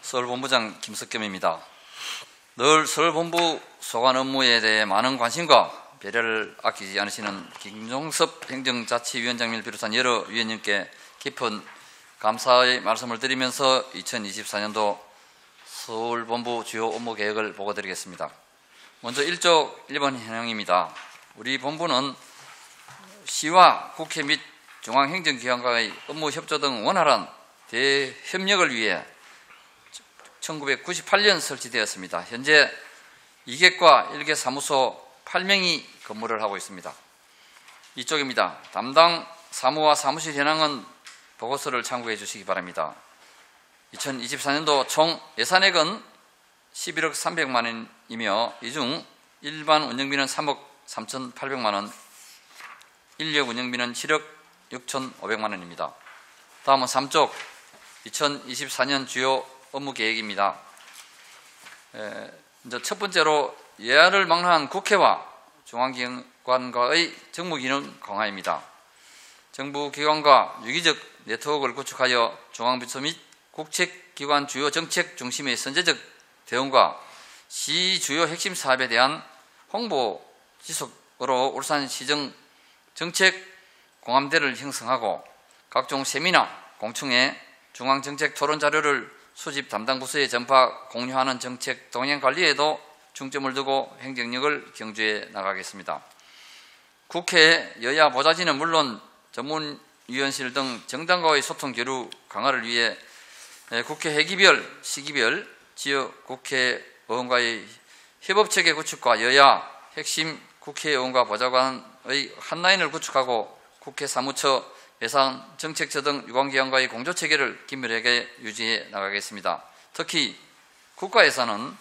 서울본부장 김석겸입니다. 늘 서울본부 소관 업무에 대해 많은 관심과 배려를 아끼지 않으시는 김종섭 행정자치위원장님을 비롯한 여러 위원님께 깊은 감사의 말씀을 드리면서 2024년도 서울본부 주요 업무 계획을 보고드리겠습니다. 먼저 1조 1번 현황입니다. 우리 본부는 시와 국회 및 중앙행정기관과의 업무 협조 등 원활한 대협력을 위해 1998년 설치되었습니다. 현재 2개과 1개 사무소 8명이 근무를 하고 있습니다. 이쪽입니다. 담당 사무와 사무실 현황은 보고서를 참고해 주시기 바랍니다. 2024년도 총 예산액은 11억 300만 원이며 이 중 일반 운영비는 3억 3,800만 원, 인력 운영비는 7억 6,500만 원입니다. 다음은 3쪽 2024년 주요 업무 계획입니다. 이제 첫 번째로 예하를 망라한 국회와 중앙기관과의 정무기능 강화입니다. 정부기관과 유기적 네트워크를 구축하여 중앙부처 및 국책기관 주요 정책 중심의 선제적 대응과 시 주요 핵심 사업에 대한 홍보 지속으로 울산시정 정책 공감대를 형성하고 각종 세미나, 공청회, 중앙정책 토론 자료를 수집 담당 부서에 전파 공유하는 정책 동행 관리에도 중점을 두고 행정력을 경주해 나가겠습니다. 국회 여야 보좌진은 물론 전문위원실 등 정당과의 소통 교류 강화를 위해 국회 회기별, 시기별, 지역 국회의원과의 협업체계 구축과 여야 핵심 국회의원과 보좌관의 한라인을 구축하고 국회 사무처, 예산, 정책처 등 유관기관과의 공조체계를 긴밀하게 유지해 나가겠습니다. 특히 국가예산은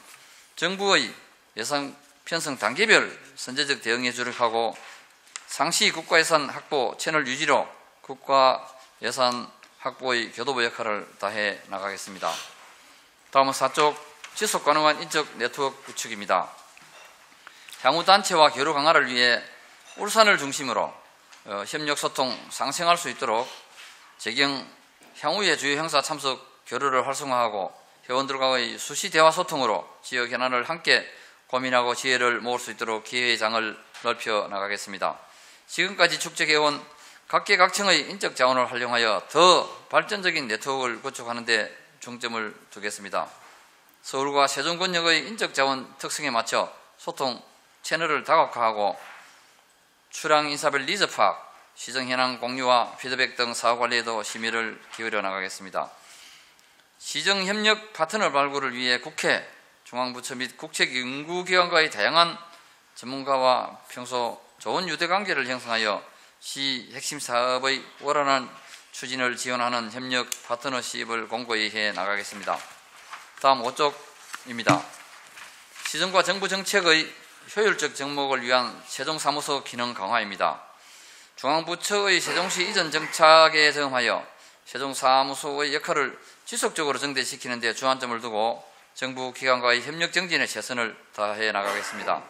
정부의 예산 편성 단계별 선제적 대응에 주력하고 상시 국가예산 확보 채널 유지로 국가예산 확보의 교도부 역할을 다해 나가겠습니다. 다음은 4쪽 지속 가능한 인적 네트워크 구축입니다. 향후 단체와 교류 강화를 위해 울산을 중심으로 협력 소통 상생할 수 있도록 재경 향후의 주요 행사 참석 교류를 활성화하고 회원들과의 수시 대화 소통으로 지역 현안을 함께 고민하고 지혜를 모을 수 있도록 기회의 장을 넓혀 나가겠습니다. 지금까지 축적해온 각계각층의 인적 자원을 활용하여 더 발전적인 네트워크를 구축하는 데 중점을 두겠습니다. 서울과 세종권역의 인적 자원 특성에 맞춰 소통 채널을 다각화하고 출항 인사별 니즈 파악, 시정 현황 공유와 피드백 등 사업 관리에도 심의를 기울여 나가겠습니다. 시정 협력 파트너 발굴을 위해 국회, 중앙부처 및 국책연구기관과의 다양한 전문가와 평소 좋은 유대관계를 형성하여 시 핵심 사업의 원활한 추진을 지원하는 협력 파트너십을 공고히 해 나가겠습니다. 다음 5쪽입니다. 시정과 정부 정책의 효율적 접목을 위한 세종사무소 기능 강화입니다. 중앙부처의 세종시 이전 정착에 저음하여 세종사무소의 역할을 지속적으로 증대시키는 데 주안점을 두고 정부 기관과의 협력 정진에 최선을 다해 나가겠습니다.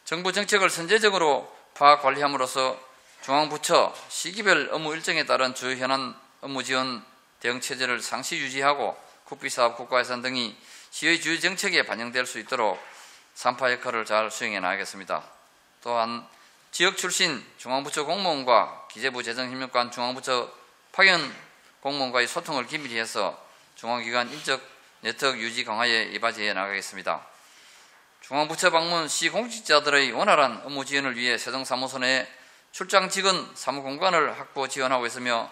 정부 정책을 선제적으로 파악 관리함으로써 중앙부처 시기별 업무 일정에 따른 주요 현안 업무 지원 대응 체제를 상시 유지하고 국비사업 국가예산 등이 시의 주요 정책에 반영될 수 있도록 3파 역할을 잘 수행해 나가겠습니다. 또한 지역 출신 중앙부처 공무원과 기재부 재정협력관 중앙부처 파견 공무원과의 소통을 긴밀히 해서 중앙기관 인적 네트워크 유지 강화에 이바지해 나가겠습니다. 중앙부처 방문 시 공직자들의 원활한 업무 지원을 위해 세종사무소 내 출장 직원 사무공간을 확보 지원하고 있으며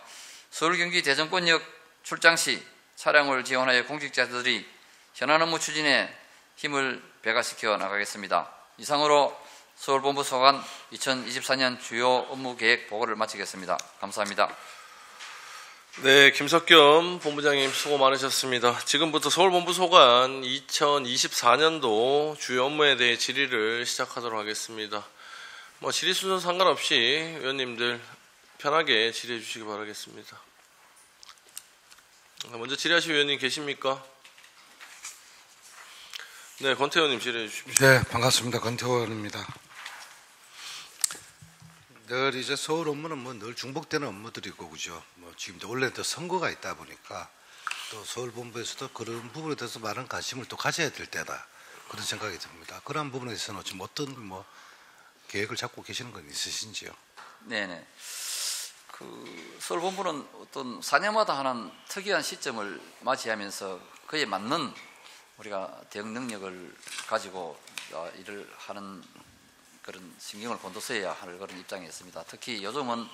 서울 경기 대전권역 출장 시 차량을 지원하여 공직자들이 현안 업무 추진에 힘을 배가시켜 나가겠습니다. 이상으로 서울본부 소관 2024년 주요 업무 계획 보고를 마치겠습니다. 감사합니다.
네, 김석겸 본부장님 수고 많으셨습니다. 지금부터 서울본부 소관 2024년도 주요 업무에 대해 질의를 시작하도록 하겠습니다. 질의 순서 상관없이 의원님들 편하게 질의해 주시기 바라겠습니다. 먼저 질의하실 의원님 계십니까? 네, 권태 의원님 질의해 주십시오.
네, 반갑습니다. 권태호 의원입니다. 늘 이제 서울 업무는 늘 중복되는 업무들이고, 그죠? 지금 원래 또 선거가 있다 보니까 또 서울 본부에서도 그런 부분에 대해서 많은 관심을 또 가져야 될 때다, 그런 생각이 듭니다. 그런 부분에 대해서는 지금 어떤 계획을 잡고 계시는 건 있으신지요?
네네. 서울 본부는 어떤 4년마다 하는 특이한 시점을 맞이하면서 그에 맞는 우리가 대응 능력을 가지고 일을 하는 그런 신경을 곤두서야 할 그런 입장에 있습니다. 특히 요즘은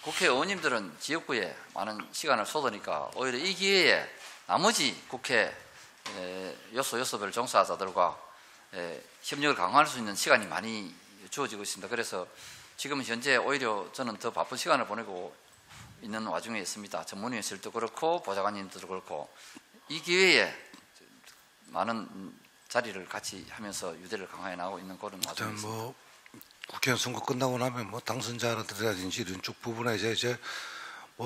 국회의원님들은 지역구에 많은 시간을 쏟으니까 오히려 이 기회에 나머지 국회 요소별 종사자들과 협력을 강화할 수 있는 시간이 많이 주어지고 있습니다. 그래서 지금 현재 오히려 저는 더 바쁜 시간을 보내고 있는 와중에 있습니다. 전문위원실도 그렇고 보좌관님들도 그렇고 이 기회에 많은 자리를 같이 하면서 유대를 강화해 나가고 있는 그런 와중에 있습니다.
국회의원 선거 끝나고 나면 당선자라든지 이런 쪽 부분에 이제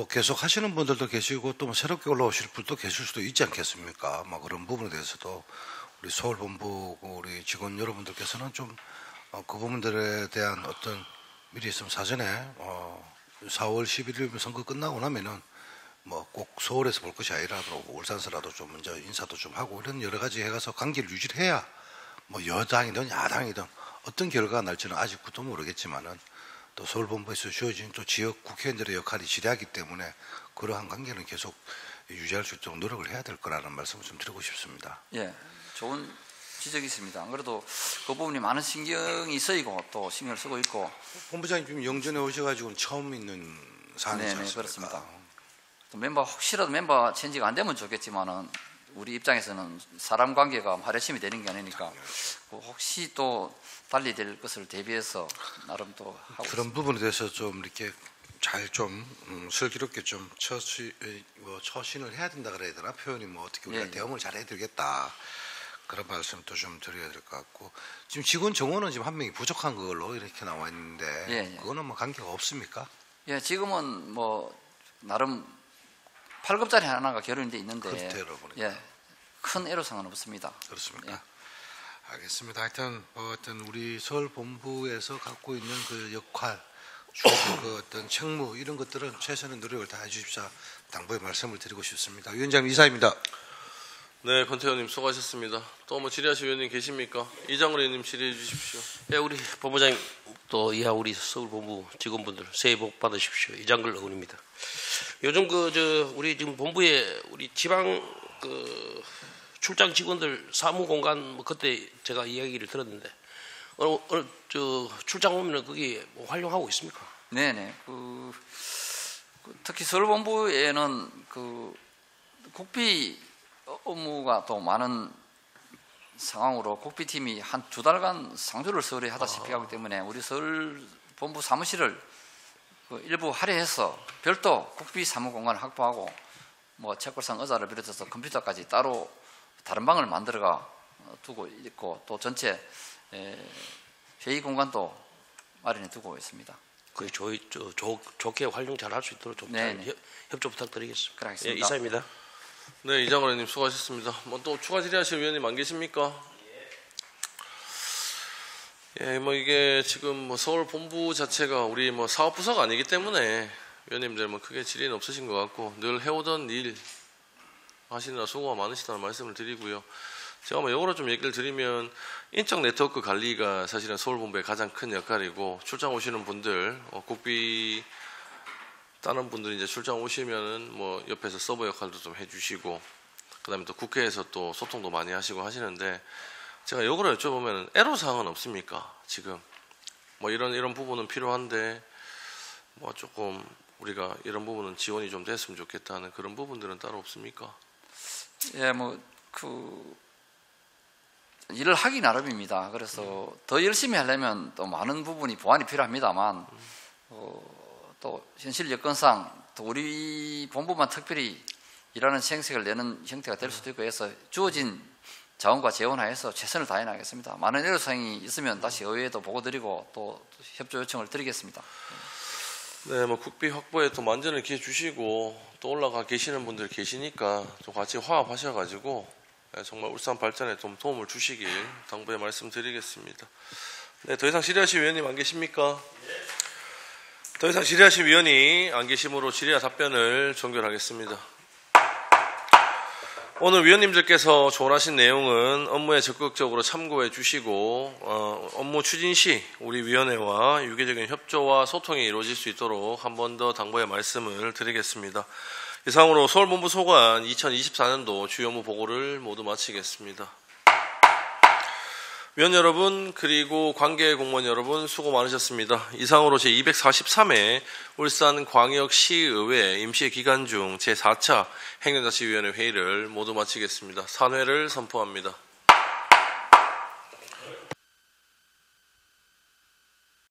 계속 하시는 분들도 계시고 또 새롭게 올라오실 분도 계실 수도 있지 않겠습니까? 그런 부분에 대해서도 우리 서울본부 우리 직원 여러분들께서는 좀 그 부분들에 대한 어떤 미리 있으면 사전에 4월 11일 선거 끝나고 나면은 꼭 서울에서 볼 것이 아니라도 울산서라도 좀 먼저 인사도 좀 하고 이런 여러 가지 해가서 관계를 유지를 해야 여당이든 야당이든 어떤 결과가 날지는 아직도 모르겠지만은 또 서울본부에서 주어진 또 지역 국회의원들의 역할이 지대하기 때문에 그러한 관계는 계속 유지할 수 있도록 노력을 해야 될 거라는 말씀을 좀 드리고 싶습니다.
예, 좋은 지적이 있습니다. 안 그래도 그 부분이 많은 신경이 쓰이고 또 신경을 쓰고 있고.
본부장님 지금 영전에 오셔가지고 처음 있는 사안이지 않습니까?
네, 그렇습니다. 또 혹시라도 멤버 체인지가 안 되면 좋겠지만은 우리 입장에서는 사람 관계가 하루심이 되는 게 아니니까 혹시 또 달리 될 것을 대비해서 나름 또 하고
그런 있습니다. 부분에 대해서 좀 이렇게 잘 좀 슬기롭게 좀 처신을 해야 된다 그래야 되나, 표현이 어떻게 우리가 대응을 잘 해드리겠다, 그런 말씀도 좀 드려야 될 것 같고. 지금 직원 정원은 지금 한 명이 부족한 걸로 이렇게 나와 있는데 그거는 관계가 없습니까?
예, 지금은 나름 8급짜리 하나가 결혼이 돼 있는데 큰 애로사항은 없습니다.
그렇습니까? 예. 알겠습니다. 하여튼 우리 서울 본부에서 갖고 있는 그 역할, 그 어떤 책무 이런 것들은 최선의 노력을 다해 주십사 당부의 말씀을 드리고 싶습니다. 위원장님 이사입니다.
네, 권태 의원님 수고하셨습니다. 또 질의하실 의원님 계십니까? 이장훈 의원님 질의해 주십시오.
네, 우리 본부장님 또 이하 우리 서울본부 직원분들 새해 복 받으십시오. 이장글 의원입니다. 요즘 우리 지금 본부에 우리 지방 출장 직원들 사무 공간 그때 제가 이야기를 들었는데 출장 오면은 거기 활용하고 있습니까?
네네. 특히 서울본부에는 국비 업무가 또 많은 상황으로 국비팀이 한 2달간 상주를 서울에 하다시피 하기 때문에 우리 서울본부 사무실을 일부 할애해서 별도 국비 사무 공간을 확보하고 책골상 의자를 비롯해서 컴퓨터까지 따로 다른 방을 만들어가 두고 있고, 또 전체 회의 공간도 마련해 두고 있습니다.
좋게 활용 잘 할 수 있도록 좀 협조 부탁드리겠습니다.
그렇습니다.
예, 이사입니다.
네, 이장훈 의원님 수고하셨습니다. 또 추가 질의하실 의원님 안 계십니까? 예, 뭐 이게 지금 뭐 서울 본부 자체가 우리 뭐 사업 부서가 아니기 때문에 위원님들 뭐 크게 질의는 없으신 것 같고 늘 해오던 일 하시느라 수고가 많으시다는 말씀을 드리고요. 제가 뭐 역으로 좀 얘기를 드리면 인적 네트워크 관리가 사실은 서울본부의 가장 큰 역할이고 출장 오시는 분들 국비 다른 분들이 이제 출장 오시면은 뭐 옆에서 서버 역할도 좀 해주시고 그다음에 또 국회에서 또 소통도 많이 하시고 하시는데 제가 역으로 여쭤보면 애로사항은 없습니까? 지금 뭐 이런 부분은 필요한데 뭐 조금 우리가 이런 부분은 지원이 좀 됐으면 좋겠다는 그런 부분들은 따로 없습니까?
예, 일을 하기 나름입니다. 그래서 더 열심히 하려면 또 많은 부분이 보완이 필요합니다만 또 현실 여건상 또 우리 본부만 특별히 일하는 생색을 내는 형태가 될 수도 있고 해서 주어진 자원과 재원하에서 최선을 다해 나가겠습니다. 많은 애로사항이 있으면 다시 의회에도 보고드리고 또 협조 요청을 드리겠습니다.
네, 뭐 국비 확보에 또 만전을 기해 주시고 또 올라가 계시는 분들 계시니까 좀 같이 화합하셔가지고 정말 울산 발전에 좀 도움을 주시길 당부에 말씀드리겠습니다. 네, 더 이상 질의하실 위원님 안 계십니까? 더 이상 질의하실 위원이 안 계심으로 질의와 답변을 종결하겠습니다. 오늘 위원님들께서 조언하신 내용은 업무에 적극적으로 참고해 주시고 업무 추진 시 우리 위원회와 유기적인 협조와 소통이 이루어질 수 있도록 한 번 더 당부의 말씀을 드리겠습니다. 이상으로 서울본부 소관 2024년도 주요 업무 보고를 모두 마치겠습니다. 위원 여러분 그리고 관계 공무원 여러분 수고 많으셨습니다. 이상으로 제243회 울산광역시의회 임시기간 중 제4차 행정자치위원회 회의를 모두 마치겠습니다. 산회를 선포합니다.